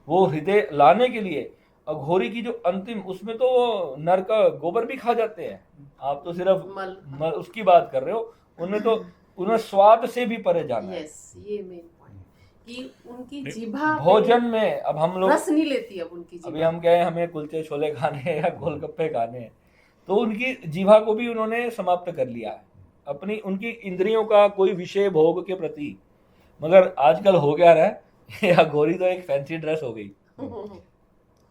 वो हृदय लाने के लिए अघोरी की जो अंतिम, उसमें तो वो नर का गोबर भी खा जाते हैं। आप तो सिर्फ मल उसकी बात कर रहे हो, उनमें तो उन्हें स्वाद से भी परे जाना है। यस, ये मेन पॉइंट। कि उनकी जीभा पे भोजन में अब हम लोग रस नहीं लेती अब उनकी अभी जीभा। हम कहें हमें कुलचे छोले खाने हैं या गोलगप्पे खाने हैं, तो उनकी जीभा को भी उन्होंने समाप्त कर लिया है अपनी उनकी इंद्रियों का कोई विषय भोग के प्रति। मगर आजकल हो गया रहा है या गोरी तो एक फैंसी ड्रेस हो गई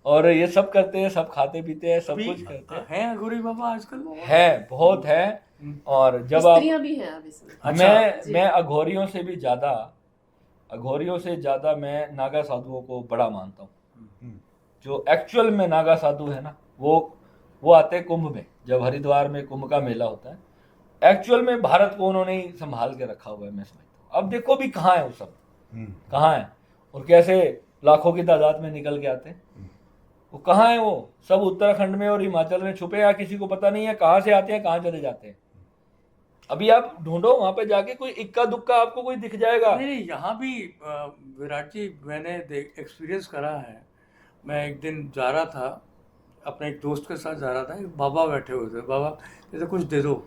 और ये सब करते हैं, सब खाते पीते हैं, सब अभी कुछ करते हैं। है अघोरी बाबा आजकल? है, बहुत है। और जब आप स्त्रियां भी हैं अब इसमें। अच्छा, जी। मैं अघोरियों से ज्यादा मैं नागा साधुओं को बड़ा मानता हूँ। जो एक्चुअल में नागा साधु है ना, वो आते हैं कुंभ में, जब हरिद्वार में कुंभ का मेला होता है। एक्चुअल में भारत को उन्होंने ही संभाल के रखा हुआ है, मैं समझता हूँ। अब देखो भी कहाँ है वो सब, कहाँ है और कैसे लाखों की तादाद में निकल के आते हैं। वो कहाँ है? वो सब उत्तराखंड में और हिमाचल में छुपे हैं, किसी को पता नहीं है कहाँ से आते हैं, कहाँ चले जाते हैं। अभी आप ढूंढो वहां पे जाके, कोई इक्का दुक्का आपको कोई दिख जाएगा। नहीं, यहाँ भी विराट जी मैंने एक्सपीरियंस करा है। मैं एक दिन जा रहा था, अपने एक दोस्त के साथ जा रहा था, एक बाबा बैठे हुए थे। बाबा कहते कुछ दे दो,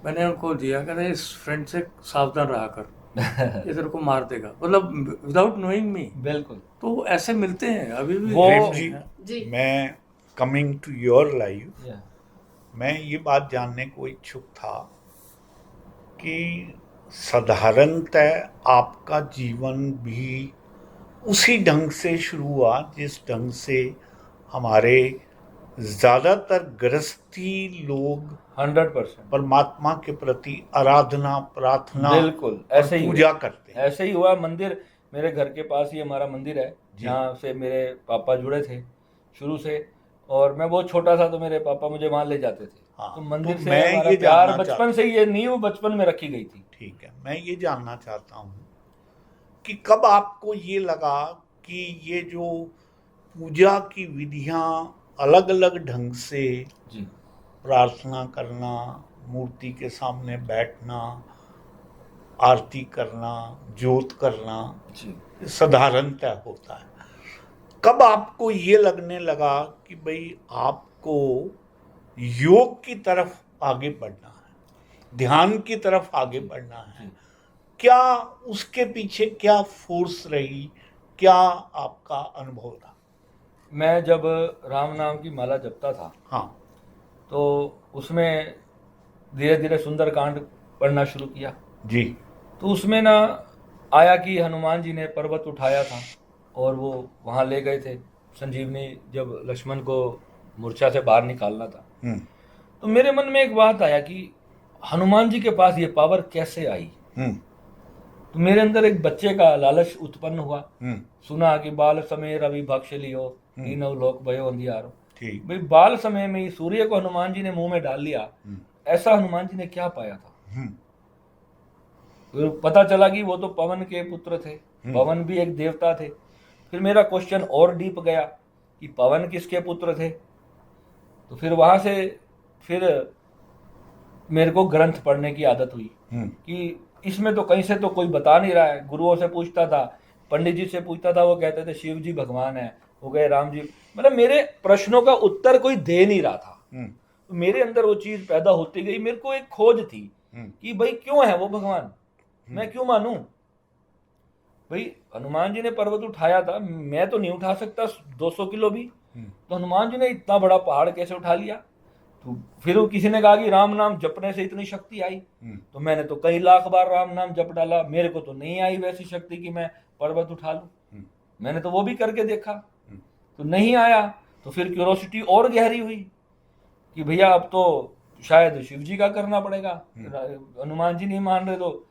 मैंने उनको दिया, कहते इस फ्रेंड से सावधान रहा कर, ये तेरे को मार देगा, मतलब विदाउट नोइंग मी। बिल्कुल। तो ऐसे मिलते हैं अभी भी। वो जी। मैं coming to your life, Yeah. मैं ये बात जानने को इच्छुक था कि साधारणतः आपका जीवन भी उसी ढंग से शुरू हुआ जिस ढंग से हमारे ज़्यादातर गृहस्थी लोग 100% परमात्मा के प्रति आराधना प्रार्थना बिल्कुल और ऐसे ही पूजा करते हैं। ऐसे ही हुआ। मंदिर मेरे घर के पास ही हमारा मंदिर है, जहाँ से मेरे पापा जुड़े थे शुरू से, और मैं बहुत छोटा था तो मेरे पापा मुझे वहां ले जाते थे। हाँ, तो मंदिर तो से मैं हमारा ये प्यार जानना बचपन से ही, ये नींव बचपन में रखी गई थी। ठीक है, मैं ये जानना चाहता हूँ कि कब आपको ये लगा कि ये जो पूजा की विधियाँ अलग अलग ढंग से, जी प्रार्थना करना, मूर्ति के सामने बैठना, आरती करना, जोत करना, जी साधारणतः होता है, कब आपको ये लगने लगा कि भाई आपको योग की तरफ आगे बढ़ना है, ध्यान की तरफ आगे बढ़ना है? क्या उसके पीछे क्या फोर्स रही, क्या आपका अनुभव था? मैं जब राम नाम की माला जपता था, हाँ, तो उसमें धीरे धीरे सुंदरकांड पढ़ना शुरू किया। जी, तो उसमें ना आया कि हनुमान जी ने पर्वत उठाया था और वो वहाँ ले गए थे संजीवनी, जब लक्ष्मण को मूर्छा से बाहर निकालना था। तो मेरे मन में एक बात आया कि हनुमान जी के पास ये पावर कैसे आई। तो मेरे अंदर एक बच्चे का लालच उत्पन्न हुआ। सुना कि बाल समय रवि भक्ष लियो, तीनों लोक भयो अंधियारो। ठीक, भाई बाल समय में ही सूर्य को हनुमान जी ने मुंह में डाल लिया, ऐसा हनुमान जी ने क्या पाया था? तो पता चला कि वो तो पवन के पुत्र थे, पवन भी एक देवता थे। फिर मेरा क्वेश्चन और डीप गया कि पवन किसके पुत्र थे। तो फिर वहां से फिर मेरे को ग्रंथ पढ़ने की आदत हुई कि इसमें तो कहीं से तो कोई बता नहीं रहा है। गुरुओं से पूछता था, पंडित जी से पूछता था, वो कहते थे शिव जी भगवान है, हो गए राम जी, मतलब मेरे प्रश्नों का उत्तर कोई दे नहीं रहा था। तो मेरे अंदर वो चीज पैदा होती गई। मेरे को एक खोज थी कि भाई क्यों है वो भगवान, मैं क्यों मानूं? भाई हनुमान जी ने पर्वत उठाया था, मैं तो नहीं उठा सकता 200 किलो भी, तो हनुमान जी ने इतना बड़ा पहाड़ कैसे उठा लिया? तो फिर किसी ने कहा कि राम नाम जपने से इतनी शक्ति आई। तो मैंने तो कई लाख बार राम नाम जप डाला, मेरे को तो नहीं आई वैसी शक्ति कि मैं पर्वत उठा लूं। मैंने तो वो भी करके देखा, तो नहीं आया। तो फिर क्यूरोसिटी और गहरी हुई कि भैया अब तो शायद शिव जी का करना पड़ेगा, हनुमान जी नहीं मान रहे तो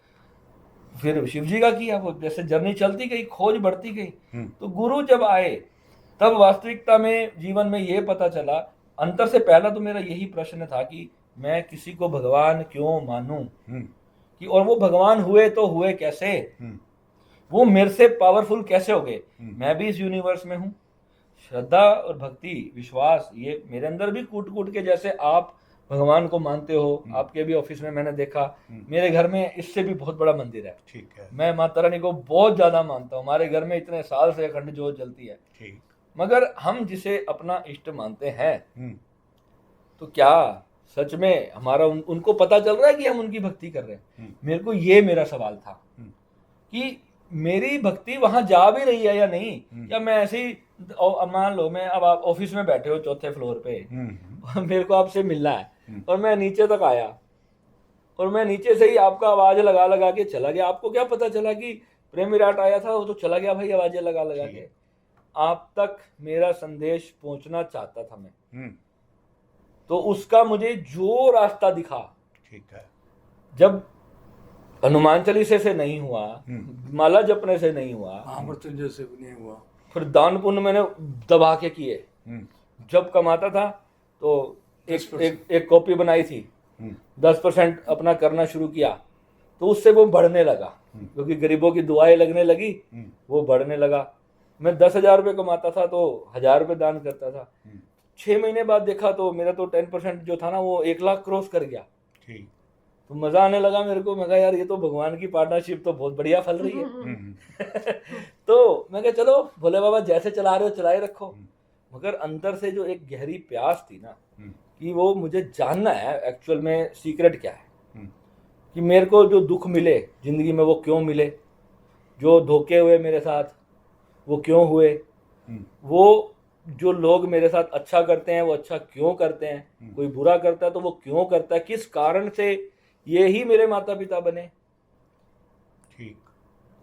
फिर शिव जी का किया। वो जैसे जर्नी चलती गई, खोज बढ़ती गई। तो गुरु जब आए तब वास्तविकता में जीवन में ये पता चला। अंतर से पहला तो मेरा यही प्रश्न था कि मैं किसी को भगवान क्यों मानूं, कि और वो भगवान हुए तो हुए कैसे, वो मेरे से पावरफुल कैसे हो गए? मैं भी इस यूनिवर्स में हूँ। श्रद्धा और भक्ति विश्वास ये मेरे अंदर भी कूट कूट के, जैसे आप भगवान को मानते हो, आपके भी ऑफिस में मैंने देखा, मेरे घर में इससे भी बहुत बड़ा मंदिर है। ठीक है, मैं माता रानी को बहुत ज्यादा मानता हूँ। हमारे घर में इतने साल से अखंड ज्योत जलती है। ठीक, मगर हम जिसे अपना इष्ट मानते हैं, तो क्या सच में हमारा उनको पता चल रहा है कि हम उनकी भक्ति कर रहे हैं? मेरे को ये मेरा सवाल था कि मेरी भक्ति वहां जा भी रही है या नहीं, या मैं ऐसे ही मान लो मैं अब आप ऑफिस में बैठे हो 4थे फ्लोर पे, मेरे को आपसे मिलना है और मैं नीचे तक आया और मैं नीचे से ही आपका आवाज लगा लगा के चला गया, आपको क्या पता चला कि प्रेम विराट आया था, वो तो चला गया भाई आवाजें लगा लगा के। आप तक मेरा संदेश पहुंचना चाहता था मैं, तो उसका मुझे जो रास्ता दिखा, ठीक है, जब हनुमान चालीसे से नहीं हुआ, माला जपने से नहीं हुआ, महामृत्युंजय से भी नहीं हुआ, फिर दान पुण्य मैंने दबा के किए, जब कमाता था तो एक कॉपी बनाई थी, 10% अपना करना शुरू किया, तो उससे वो बढ़ने लगा, क्योंकि गरीबों की दुआएं लगने लगी, वो बढ़ने लगा। मैं 10,000 रुपये कमाता था तो 1,000 रुपये दान करता था, 6 महीने बाद देखा तो मेरा तो 10% जो था ना वो 1 लाख क्रॉस कर गया। ठीक, तो मजा आने लगा मेरे को, मैं कहा यार ये तो भगवान की पार्टनरशिप तो बहुत बढ़िया फल रही है। तो मैं कहा चलो भोले बाबा जैसे चला रहे हो चलाए रखो, मगर अंदर से जो एक गहरी प्यास थी ना कि वो मुझे जानना है एक्चुअल में सीक्रेट क्या है, कि मेरे को जो दुख मिले जिंदगी में वो क्यों मिले, जो धोखे हुए मेरे साथ वो क्यों हुए, वो जो लोग मेरे साथ अच्छा करते हैं वो अच्छा क्यों करते हैं, कोई बुरा करता है तो वो क्यों करता है, किस कारण से ये ही मेरे माता पिता बने, ठीक,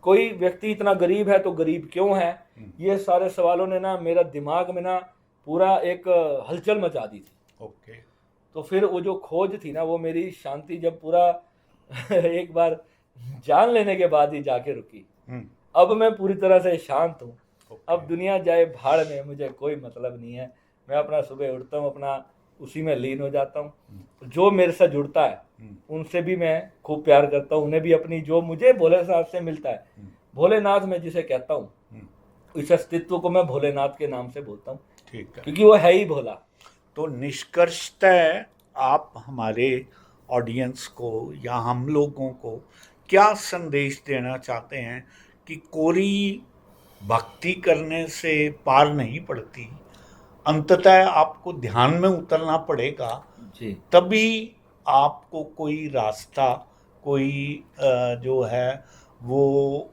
कोई व्यक्ति इतना गरीब है तो गरीब क्यों है, ये सारे सवालों ने ना मेरा दिमाग में ना पूरा एक हलचल मचा दी थी। ओके, तो फिर वो जो खोज थी ना वो मेरी शांति जब पूरा एक बार जान लेने के बाद ही जाके रुकी। अब मैं पूरी तरह से शांत हूँ, अब दुनिया जाए भाड़ में, मुझे कोई मतलब नहीं है, मैं अपना सुबह उठता हूँ अपना उसी में लीन हो जाता हूँ, जो मेरे से जुड़ता है उनसे भी मैं खूब प्यार करता हूँ, उन्हें भी अपनी जो मुझे भोलेनाथ से मिलता है, भोलेनाथ मैं जिसे कहता हूँ इस अस्तित्व को मैं भोलेनाथ के नाम से बोलता हूँ, ठीक है, क्योंकि वो है ही भोला। तो निष्कर्षतः आप हमारे ऑडियंस को या हम लोगों को क्या संदेश देना चाहते हैं कि कोरी भक्ति करने से पार नहीं पड़ती, अंततः आपको ध्यान में उतरना पड़ेगा जी, तभी आपको कोई रास्ता, कोई जो है वो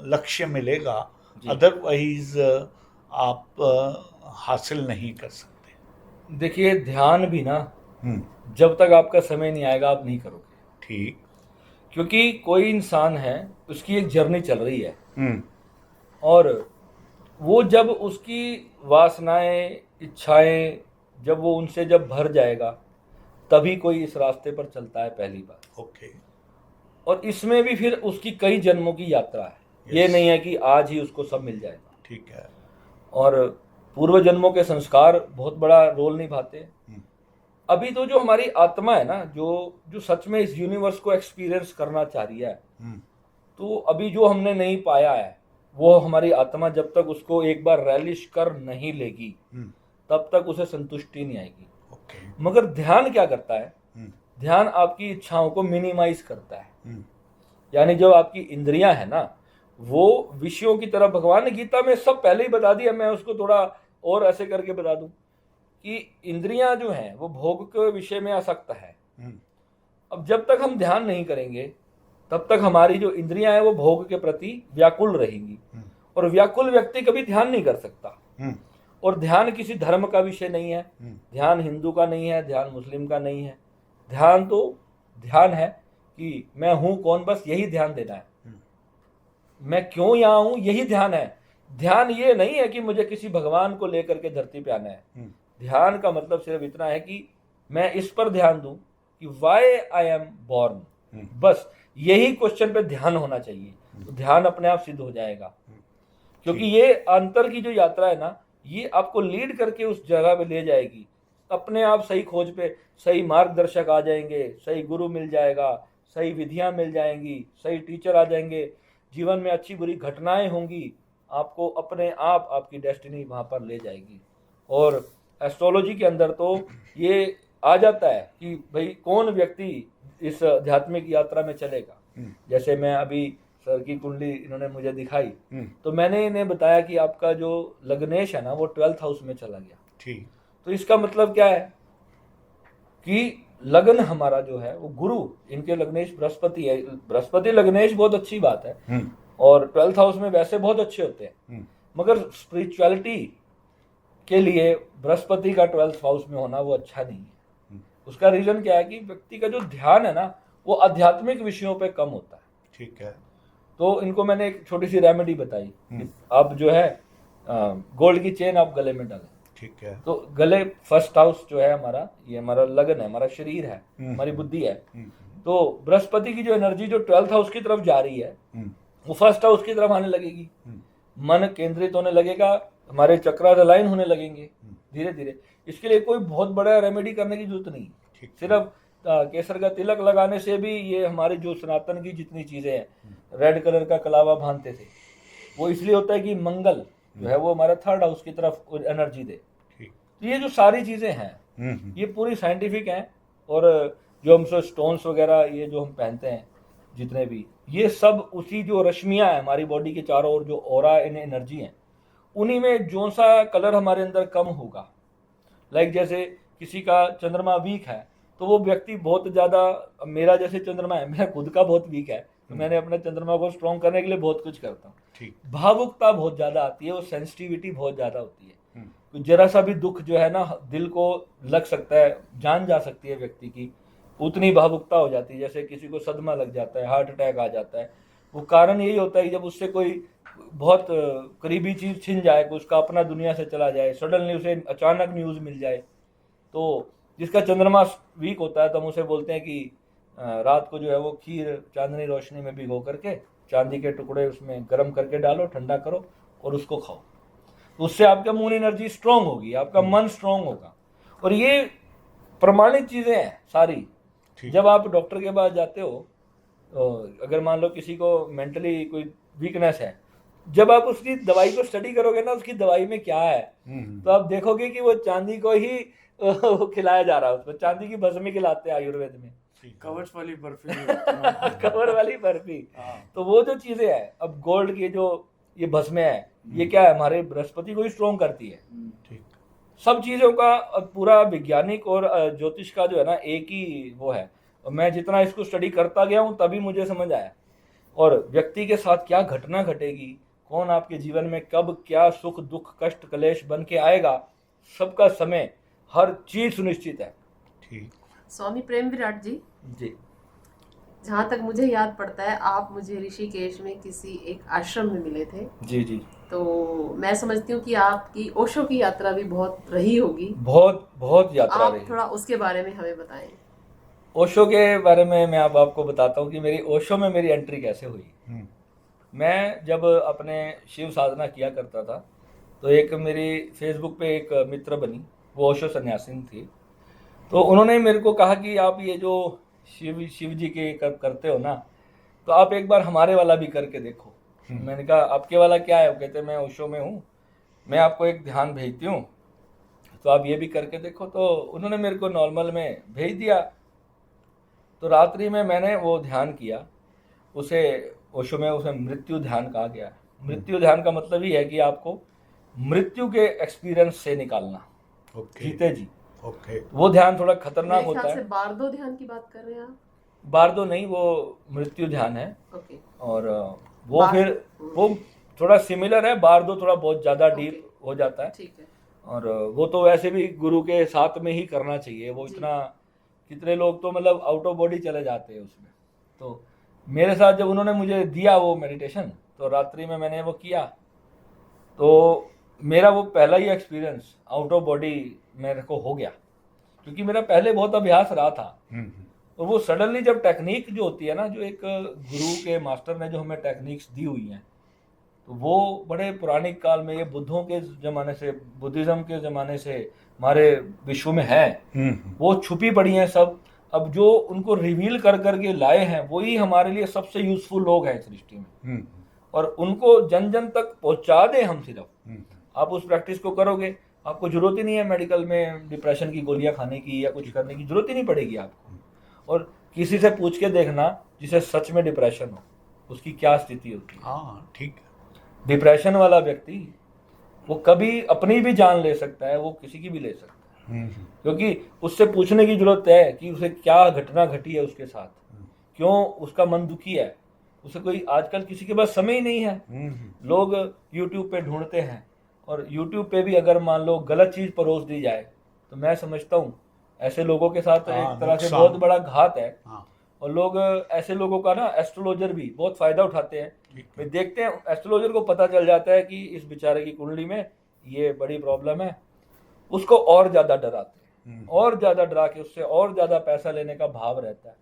लक्ष्य मिलेगा, अदरवाइज आप हासिल नहीं कर सकते। देखिए ध्यान भी ना जब तक आपका समय नहीं आएगा आप नहीं करोगे, ठीक, क्योंकि कोई इंसान है उसकी एक जर्नी चल रही है, और वो जब उसकी वासनाएं इच्छाएं जब वो उनसे जब भर जाएगा तभी कोई इस रास्ते पर चलता है पहली बार। ओके, और इसमें भी फिर उसकी कई जन्मों की यात्रा है, ये नहीं है कि आज ही उसको सब मिल जाएगा। ठीक है, और पूर्व जन्मों के संस्कार बहुत बड़ा रोल निभाते हैं। अभी तो जो हमारी आत्मा है ना, जो सच में इस यूनिवर्स को एक्सपीरियंस करना चाह रही है, तो अभी जो हमने नहीं पाया है वो हमारी आत्मा जब तक उसको एक बार रैलिश कर नहीं लेगी तब तक उसे संतुष्टि नहीं आएगी। मगर ध्यान क्या करता है, ध्यान आपकी इच्छाओं को मिनिमाइज करता है, यानी जो आपकी इंद्रियां है ना वो विषयों की तरफ, भगवान ने गीता में सब पहले ही बता दिया, मैं उसको थोड़ा और ऐसे करके बता दूं कि इंद्रियां जो हैं वो भोग के विषय में आसक्त है। अब जब तक हम ध्यान नहीं करेंगे तब तक हमारी जो इंद्रियां हैं वो भोग के प्रति व्याकुल रहेंगी, और व्याकुल व्यक्ति कभी ध्यान नहीं कर सकता। और ध्यान किसी धर्म का विषय नहीं है, ध्यान हिंदू का नहीं है, ध्यान मुस्लिम का नहीं है, ध्यान तो ध्यान है कि मैं हूं कौन, बस यही ध्यान देना है, मैं क्यों यहाँ हूं यही ध्यान है। ध्यान ये नहीं है कि मुझे किसी भगवान को लेकर के धरती पे आना है, ध्यान का मतलब सिर्फ इतना है कि मैं इस पर ध्यान दूं कि वाई आई एम बॉर्न, बस यही क्वेश्चन पे ध्यान होना चाहिए, तो ध्यान अपने आप सिद्ध हो जाएगा। क्योंकि ये अंतर की जो यात्रा है ना ये आपको लीड करके उस जगह पे ले जाएगी, अपने आप सही खोज पे सही मार्गदर्शक आ जाएंगे, सही गुरु मिल जाएगा, सही विधियां मिल जाएंगी, सही टीचर आ जाएंगे, जीवन में अच्छी बुरी घटनाएं होंगी, आपको अपने आप आपकी डेस्टिनी वहां पर ले जाएगी। और एस्ट्रोलॉजी के अंदर तो ये आ जाता है कि भाई कौन व्यक्ति इस आध्यात्मिक यात्रा में चलेगा। जैसे मैं अभी सर की कुंडली इन्होंने मुझे दिखाई तो मैंने इन्हें बताया कि आपका जो लग्नेश है ना वो 12th हाउस में चला गया। ठीक, तो इसका मतलब क्या है कि लग्न हमारा जो है वो गुरु, इनके लग्नेश बृहस्पति है, बृहस्पति लग्नेश बहुत अच्छी बात है, और 12th हाउस में वैसे बहुत अच्छे होते हैं, मगर स्पिरिचुअलिटी के लिए बृहस्पति का 12th हाउस में होना वो अच्छा नहीं है। उसका रीजन क्या है कि व्यक्ति का जो ध्यान है ना वो आध्यात्मिक विषयों पे कम होता है। ठीक है। तो इनको मैंने एक छोटी सी रेमेडी बताई कि आप जो है गोल्ड की चेन आप गले में डालें। ठीक है। तो गले फर्स्ट हाउस जो है हमारा, ये हमारा लगन है, हमारा शरीर है, हमारी बुद्धि है। तो बृहस्पति की जो एनर्जी जो 12th हाउस की तरफ जा रही है वो फर्स्ट हाउस की तरफ आने लगेगी, मन केंद्रित होने लगेगा, हमारे चक्रास अलाइन होने लगेंगे धीरे धीरे। इसके लिए कोई बहुत बड़ा रेमेडी करने की जरूरत नहीं, सिर्फ केसर का तिलक लगाने से भी ये हमारे जो सनातन की जितनी चीजें हैं, रेड कलर का कलावा बांधते थे, वो इसलिए होता है कि मंगल जो है वो हमारा 3rd हाउस की तरफ एनर्जी दे। तो ये जो सारी चीजें हैं ये पूरी साइंटिफिक हैं, और जो हम स्टोन्स वगैरह ये जो हम पहनते हैं जितने भी, ये सब उसी जो रश्मियां हैं हमारी बॉडी के चारों ओर, जो ऑरा इन एनर्जी हैं, उन्हीं में जो सा कलर हमारे अंदर कम होगा, लाइक जैसे किसी का चंद्रमा वीक है तो वो व्यक्ति बहुत ज़्यादा, मेरा जैसे चंद्रमा है, मेरा खुद का बहुत वीक है, तो मैंने अपने चंद्रमा को स्ट्रॉन्ग करने के लिए बहुत कुछ करता हूँ। ठीक। भावुकता बहुत ज़्यादा आती है, वो सेंसिटिविटी बहुत ज़्यादा होती है, तो जरा सा भी दुख जो है ना दिल को लग सकता है, जान जा सकती है व्यक्ति की, उतनी भावुकता हो जाती है। जैसे किसी को सदमा लग जाता है, हार्ट अटैक आ जाता है, वो कारण यही होता है कि जब उससे कोई बहुत करीबी चीज़ छिन जाए, कि उसका अपना दुनिया से चला जाए, सडनली उसे अचानक न्यूज़ मिल जाए। तो जिसका चंद्रमा वीक होता है तो हम उसे बोलते हैं कि रात को जो है वो खीर चांदनी रोशनी में भिगो करके चांदी के टुकड़े उसमें गर्म करके डालो, ठंडा करो और उसको खाओ, तो उससे आपका मून एनर्जी स्ट्रांग होगी, आपका मन स्ट्रांग होगा। और ये प्रमाणित चीज़ें हैं सारी। जब आप डॉक्टर के पास जाते हो, अगर मान लो किसी को मेंटली कोई वीकनेस है, जब आप उसकी दवाई को स्टडी करोगे ना, उसकी दवाई में क्या है, तो आप देखोगे कि वो चांदी को ही खिलाया जा रहा है, उसको चांदी की भस्मी खिलाते हैं आयुर्वेद में, कवच वाली बर्फी कवर वाली बर्फी। तो वो जो चीजें हैं, अब गोल्ड की जो ये भस्में है, ये क्या है, हमारे बृहस्पति को ही स्ट्रॉन्ग करती है। ठीक। सब चीजों का पूरा वैज्ञानिक और ज्योतिष का जो है ना एक ही वो है। और मैं जितना इसको स्टडी करता गया हूँ तभी मुझे समझ आया। और व्यक्ति के साथ क्या घटना घटेगी, कौन आपके जीवन में कब क्या सुख दुख कष्ट क्लेश बन के आएगा, सबका समय हर चीज सुनिश्चित है। ठीक। स्वामी प्रेम विराट जी, जहाँ तक मुझे याद पड़ता है आप मुझे ऋषिकेश में किसी एक आश्रम में मिले थे। जी जी। तो मैं समझती हूँ कि आपकी ओशो की यात्रा भी बहुत रही होगी। बहुत बहुत यात्रा रही। आप थोड़ा उसके बारे में हमें बताएं। ओशो के बारे में मैं अब आपको बताता हूँ कि मेरी ओशो में मेरी एंट्री कैसे हुई। मैं जब अपने शिव साधना किया करता था तो एक मेरी फेसबुक पे एक मित्र बनी, वो ओशो सन्यासिनी थी। तो उन्होंने मेरे को कहा कि आप ये जो शिव जी के करते हो ना, तो आप एक बार हमारे वाला भी करके देखो। मैंने कहा आपके वाला क्या है? वो कहते मैं ओशो में हूँ, मैं आपको एक ध्यान भेजती हूँ, तो आप ये भी करके देखो। तो उन्होंने मेरे को नॉर्मल में भेज दिया। तो रात्रि में मैंने वो ध्यान किया, उसे ओशो में उसे मृत्यु ध्यान कहा गया है। मृत्यु ध्यान का मतलब ही है कि आपको मृत्यु के एक्सपीरियंस से निकालना, जीते जी। वो ध्यान थोड़ा खतरनाक होता है। बारदो ध्यान की बात कर रहे हैं आप? बारदो नहीं, वो मृत्यु ध्यान है। और वो फिर वो थोड़ा सिमिलर है, बारदो थोड़ा बहुत ज़्यादा डीप हो जाता है। ठीक है। और वो तो वैसे भी गुरु के साथ में ही करना चाहिए। वो इतना, कितने लोग तो मतलब आउट ऑफ बॉडी चले जाते हैं उसमें। तो मेरे साथ जब उन्होंने मुझे दिया वो मेडिटेशन, तो रात्रि में मैंने वो किया, तो मेरा वो पहला ही एक्सपीरियंस आउट ऑफ बॉडी मेरे को हो गया, क्योंकि मेरा पहले बहुत अभ्यास रहा था। और वो सडनली जब टेक्निक जो होती है ना, जो एक गुरु के मास्टर ने जो हमें टेक्निक्स दी हुई हैं, तो वो बड़े पुराने काल में, ये बुद्धों के ज़माने से, बुद्धिज़्म के ज़माने से हमारे विश्व में है। वो छुपी पड़ी हैं सब। अब जो उनको रिवील कर करके लाए हैं, वही हमारे लिए सबसे यूजफुल लोग हैं इस सृष्टि में। और उनको जन जन तक पहुंचा दें हम सिर्फ, आप उस प्रैक्टिस को करोगे, आपको जरूरत ही नहीं है मेडिकल में डिप्रेशन की गोलियां खाने की या कुछ करने की जरूरत ही नहीं पड़ेगी आपको। और किसी से पूछ के देखना जिसे सच में डिप्रेशन हो, उसकी क्या स्थिति होती है। हाँ ठीक। डिप्रेशन वाला व्यक्ति वो कभी अपनी भी जान ले सकता है, वो किसी की भी ले सकता है, क्योंकि उससे पूछने की जरूरत है कि उसे क्या घटना घटी है उसके साथ, क्यों उसका मन दुखी है, उसे कोई आजकल किसी के पास समय ही नहीं है। लोग यूट्यूब पे ढूंढते हैं, और यूट्यूब पे भी अगर मान लो गलत चीज़ परोस दी जाए तो मैं समझता हूँ ऐसे लोगों के साथ एक तरह से बहुत बड़ा घात है। और लोग ऐसे लोगों का ना एस्ट्रोलॉजर भी बहुत फायदा उठाते हैं। वे देखते हैं, एस्ट्रोलॉजर को पता चल जाता है कि इस बेचारे की कुंडली में ये बड़ी प्रॉब्लम है, उसको और ज़्यादा डराते हैं, और ज़्यादा डरा के उससे और ज़्यादा पैसा लेने का भाव रहता है।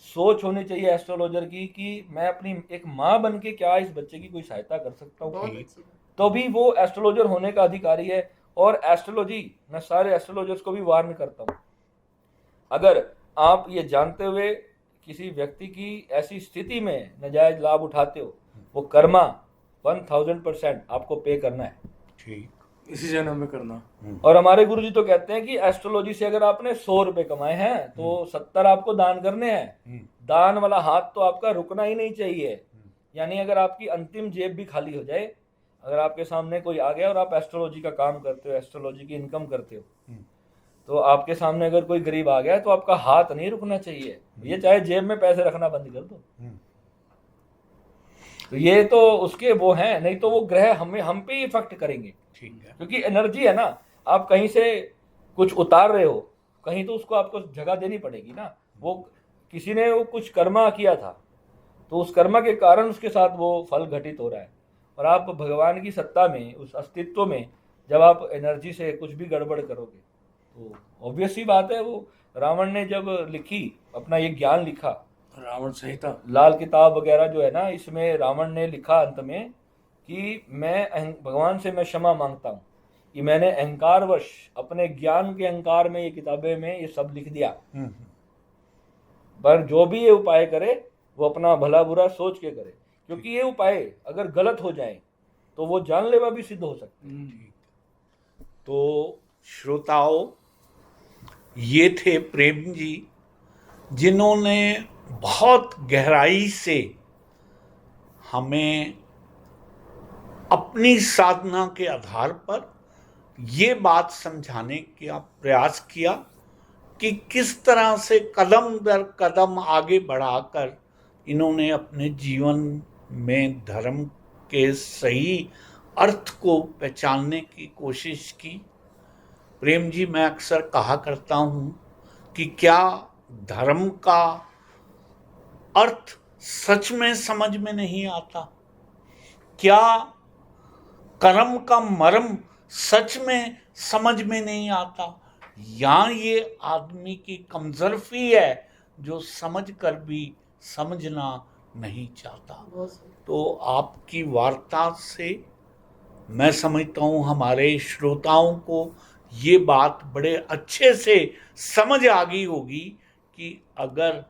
सोच होनी चाहिए एस्ट्रोलॉजर की कि मैं अपनी एक माँ बन के क्या इस बच्चे की कोई सहायता कर सकता हूँ, तो भी वो एस्ट्रोलॉजर होने का अधिकारी है। और एस्ट्रोलॉजी, मैं सारे एस्ट्रोलॉजर्स को भी वार्न करता हूँ, अगर आप ये जानते हुए किसी व्यक्ति की ऐसी स्थिति में नाजायज लाभ उठाते हो, वो कर्मा 1000% आपको पे करना है, ठीक, इसी जन्म में करना। और हमारे गुरुजी तो कहते हैं कि एस्ट्रोलॉजी से अगर आपने 100 रुपए कमाए हैं तो 70 आपको दान करने हैं। दान वाला हाथ तो आपका रुकना ही नहीं चाहिए। यानी अगर आपकी अंतिम जेब भी खाली हो जाए, अगर आपके सामने कोई आ गया और आप एस्ट्रोलॉजी का काम करते हो, एस्ट्रोलॉजी की इनकम करते हो, तो आपके सामने अगर कोई गरीब आ गया तो आपका हाथ नहीं रुकना चाहिए। ये चाहे जेब में पैसे रखना बंद कर दो, तो ये तो उसके वो हैं, नहीं तो वो ग्रह हम पे इफेक्ट करेंगे। ठीक है, क्योंकि एनर्जी है ना, आप कहीं से कुछ उतार रहे हो, कहीं तो उसको आपको जगह देनी पड़ेगी ना। वो किसी ने वो कुछ कर्मा किया था, तो उस कर्मा के कारण उसके साथ वो फल घटित हो रहा है। और आप भगवान की सत्ता में, उस अस्तित्व में जब आप एनर्जी से कुछ भी गड़बड़ करोगे तो ऑब्वियस ही बात है। वो रावण ने जब लिखी अपना ये ज्ञान लिखा, रावण संहिता, लाल किताब वगैरह जो है ना, इसमें रावण ने लिखा अंत में कि मैं भगवान से मैं क्षमा मांगता हूँ कि मैंने अहंकारवश अपने ज्ञान के अहंकार में ये किताबें में ये सब लिख दिया। पर जो भी ये उपाय करे वो अपना भला बुरा सोच के करे, क्योंकि ये उपाय अगर गलत हो जाए तो वो जानलेवा भी सिद्ध हो सकते हैं। तो श्रोताओं, ये थे प्रेम जी, जिन्होंने बहुत गहराई से हमें अपनी साधना के आधार पर ये बात समझाने का प्रयास किया कि किस तरह से कदम दर कदम आगे बढ़ाकर इन्होंने अपने जीवन में धर्म के सही अर्थ को पहचानने की कोशिश की। प्रेम जी, मैं अक्सर कहा करता हूँ कि क्या धर्म का अर्थ सच में समझ में नहीं आता? क्या कर्म का मर्म सच में समझ में नहीं आता? या ये आदमी की कमजोरी है जो समझ कर भी समझना नहीं चाहता? तो आपकी वार्ता से मैं समझता हूँ हमारे श्रोताओं को ये बात बड़े अच्छे से समझ आ गई होगी कि अगर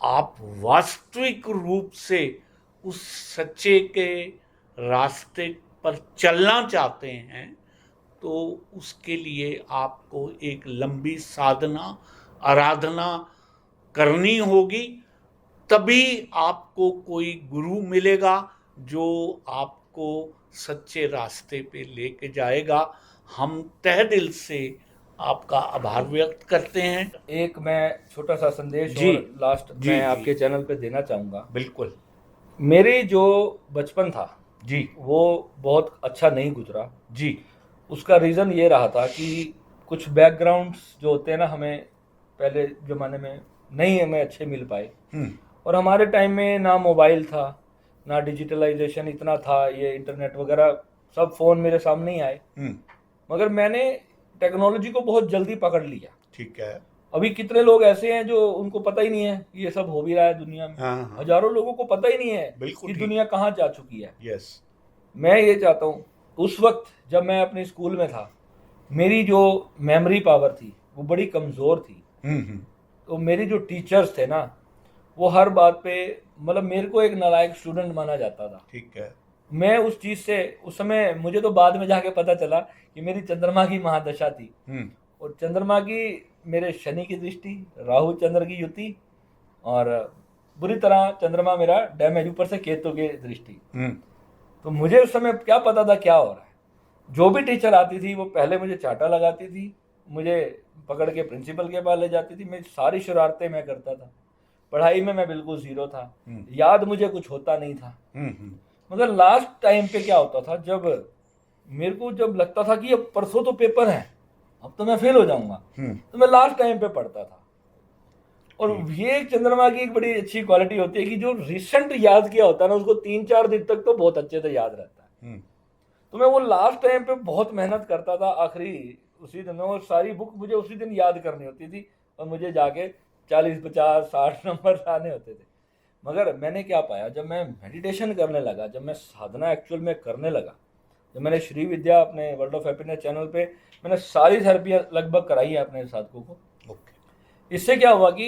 आप वास्तविक रूप से उस सच्चे के रास्ते पर चलना चाहते हैं तो उसके लिए आपको एक लंबी साधना, आराधना करनी होगी। तभी आपको कोई गुरु मिलेगा जो आपको सच्चे रास्ते पे लेके जाएगा। हम तहे दिल से आपका आभार व्यक्त करते हैं। एक मैं छोटा सा संदेश जी, और लास्ट जी, मैं जी, आपके चैनल पे देना चाहूँगा। बिल्कुल। मेरे जो बचपन था जी, वो बहुत अच्छा नहीं गुजरा जी, उसका रीज़न ये रहा था कि कुछ बैकग्राउंड्स जो होते हैं ना, हमें पहले ज़माने में नहीं हमें अच्छे मिल पाए। और हमारे टाइम में ना मोबाइल था, ना डिजिटलाइजेशन इतना था, ये इंटरनेट वगैरह सब फ़ोन मेरे सामने ही आए। मगर मैंने टेक्नोलॉजी को बहुत जल्दी पकड़ लिया। ठीक है। अभी कितने लोग ऐसे हैं जो उनको पता ही नहीं है ये सब हो भी रहा है दुनिया में। हाँ। हजारों लोगों को पता ही नहीं है बिल्कुल कि ठीक। दुनिया कहाँ जा चुकी है। यस। मैं ये चाहता हूँ, उस वक्त जब मैं अपने स्कूल में था, मेरी जो मेमोरी पावर थी वो बड़ी कमज़ोर थी। तो मेरी जो टीचर्स थे ना, वो हर बात पे, मतलब मेरे को एक नालायक स्टूडेंट माना जाता था। ठीक है। मैं उस चीज़ से, उस समय मुझे तो बाद में जाके पता चला कि मेरी चंद्रमा की महादशा थी। और चंद्रमा की मेरे शनि की दृष्टि, राहु चंद्र की युति, और बुरी तरह चंद्रमा मेरा डैमेज, ऊपर से केतु की दृष्टि। तो मुझे उस समय क्या पता था क्या हो रहा है। जो भी टीचर आती थी वो पहले मुझे चाटा लगाती थी, मुझे पकड़ के प्रिंसिपल के पास ले जाती थी, मेरी सारी शरारतें मैं करता था। पढ़ाई में मैं बिल्कुल जीरो था, हम्म। याद मुझे कुछ होता नहीं था। हम्म। मगर लास्ट टाइम पे क्या होता था, जब मेरे को जब लगता था कि अब परसों तो पेपर है, अब तो मैं फेल हो जाऊंगा, तो मैं लास्ट टाइम पे पढ़ता था। और ये चंद्रमा की एक बड़ी अच्छी क्वालिटी होती है कि जो रिसेंट याद किया होता है ना, उसको 3-4 दिन तक तो बहुत अच्छे से याद रहता है। तो मैं वो लास्ट टाइम पे बहुत मेहनत करता था, आखिरी उसी दिन, और सारी बुक मुझे उसी दिन याद करनी होती थी, और मुझे जाके 40, 50, 60 नंबर लाने होते थे। मगर मैंने क्या पाया, जब मैं मेडिटेशन करने लगा, जब मैं साधना एक्चुअल में करने लगा, जब मैंने श्री विद्या अपने वर्ल्ड ऑफ हैप्पीनेस चैनल पे मैंने सारी थेरेपियाँ लगभग कराई है अपने साधकों को। इससे क्या हुआ कि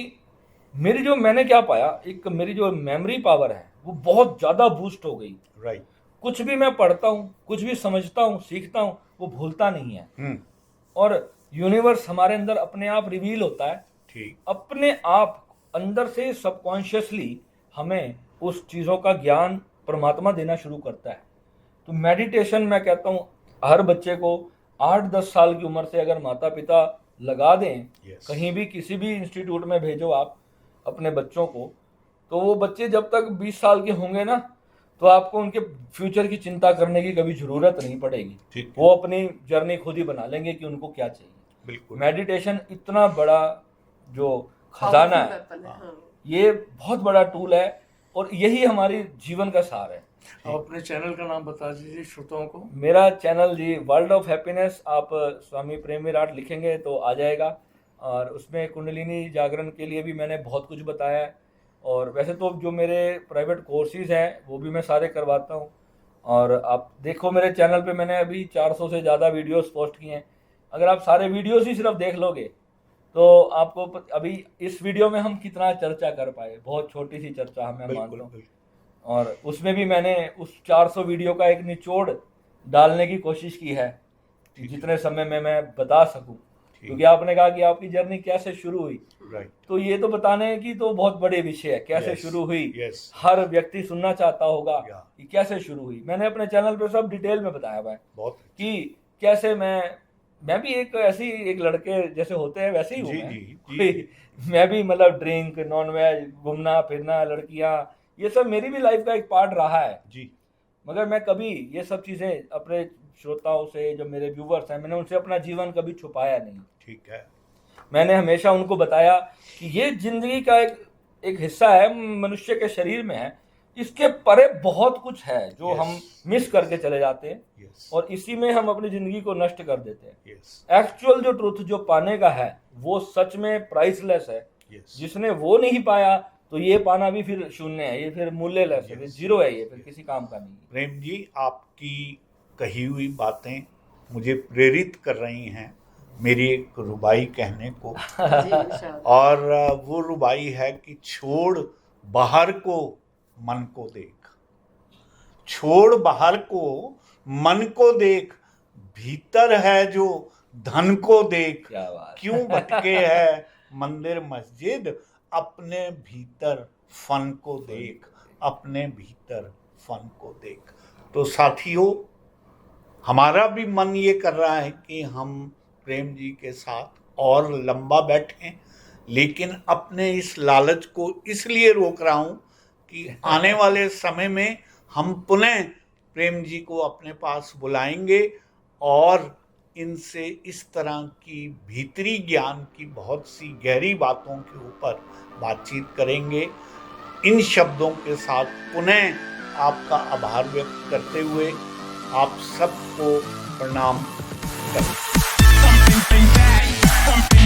मेरी जो, मैंने क्या पाया, एक मेरी जो मेमोरी पावर है वो बहुत ज़्यादा बूस्ट हो गई। राइट। कुछ भी मैं पढ़ता हूँ, कुछ भी समझता हूँ, सीखता हूँ, वो भूलता नहीं है। और यूनिवर्स हमारे अंदर अपने आप रिवील होता है, ठीक, अपने आप अंदर से सबकॉन्शियसली हमें उस चीज़ों का ज्ञान परमात्मा देना शुरू करता है। तो मेडिटेशन मैं कहता हूँ हर बच्चे को 8-10 साल की उम्र से अगर माता पिता लगा दें, कहीं भी किसी भी इंस्टीट्यूट में भेजो आप अपने बच्चों को, तो वो बच्चे जब तक 20 साल के होंगे ना, तो आपको उनके फ्यूचर की चिंता करने की कभी जरूरत नहीं पड़ेगी। वो अपनी जर्नी खुद ही बना लेंगे कि उनको क्या चाहिए। बिल्कुल, मेडिटेशन इतना बड़ा जो खजाना है, ये बहुत बड़ा टूल है, और यही हमारी जीवन का सार है। आप अपने चैनल का नाम बता दीजिए श्रोताओं को। मेरा चैनल जी वर्ल्ड ऑफ हैप्पीनेस, आप स्वामी प्रेम विराट लिखेंगे तो आ जाएगा, और उसमें कुंडलिनी जागरण के लिए भी मैंने बहुत कुछ बताया है। और वैसे तो जो मेरे प्राइवेट कोर्सेज हैं वो भी मैं सारे करवाता हूँ, और आप देखो मेरे चैनल पे मैंने अभी 400 से ज़्यादा वीडियोस पोस्ट किए हैं। अगर आप सारे वीडियोस ही सिर्फ देख लोगे तो आपको अभी इस वीडियो में हम कितना चर्चा कर पाए, बहुत छोटी सी चर्चा मैं मानता हूँ, और उसमें भी मैंने उस 400 वीडियो का एक निचोड़ डालने की कोशिश की है जितने समय में मैं बता सकूं, क्योंकि आपने कहा कि आपकी जर्नी कैसे शुरू हुई। तो ये तो बताने की तो बहुत बड़े विषय है, कैसे शुरू हुई। हर व्यक्ति सुनना चाहता होगा कि कैसे शुरू हुई। मैंने अपने चैनल पे सब डिटेल में बताया हुआ है कि कैसे मैं भी एक ऐसी एक लड़के जैसे होते हैं वैसे ही हूँ मैं भी, मतलब ड्रिंक, नॉन वेज, घूमना फिरना, लड़कियां, ये सब मेरी भी लाइफ का एक पार्ट रहा है जी। मगर मैं कभी ये सब चीजें अपने श्रोताओं से, जो मेरे व्यूवर्स हैं, मैंने उनसे अपना जीवन कभी छुपाया नहीं। ठीक है, मैंने हमेशा उनको बताया कि ये जिंदगी का एक हिस्सा है, मनुष्य के शरीर में है, इसके परे बहुत कुछ है जो हम मिस करके चले जाते हैं, और इसी में हम अपनी जिंदगी को नष्ट कर देते हैं। एक्चुअल जो ट्रुथ जो पाने का है वो सच में प्राइसलेस है। जिसने वो नहीं पाया तो ये पाना भी फिर शून्य है, ये फिर मूल्यलेस है, जीरो है, ये फिर किसी काम का नहीं। प्रेम जी, आपकी कही हुई बातें मुझे प्रेरित कर रही हैं मेरी एक रुबाई कहने को और वो रुबाई है कि छोड़ बाहर को मन को देख, छोड़ बाहर को मन को देख, भीतर है जो धन को देख, क्यों भटके है मंदिर मस्जिद, अपने भीतर फन को देख, अपने भीतर फन को देख। तो साथियों, हमारा भी मन ये कर रहा है कि हम प्रेम जी के साथ और लंबा बैठें, लेकिन अपने इस लालच को इसलिए रोक रहा हूँ कि आने वाले समय में हम पुनः प्रेम जी को अपने पास बुलाएंगे और इनसे इस तरह की भीतरी ज्ञान की बहुत सी गहरी बातों के ऊपर बातचीत करेंगे। इन शब्दों के साथ पुनः आपका आभार व्यक्त करते हुए आप सबको प्रणाम करते हैं।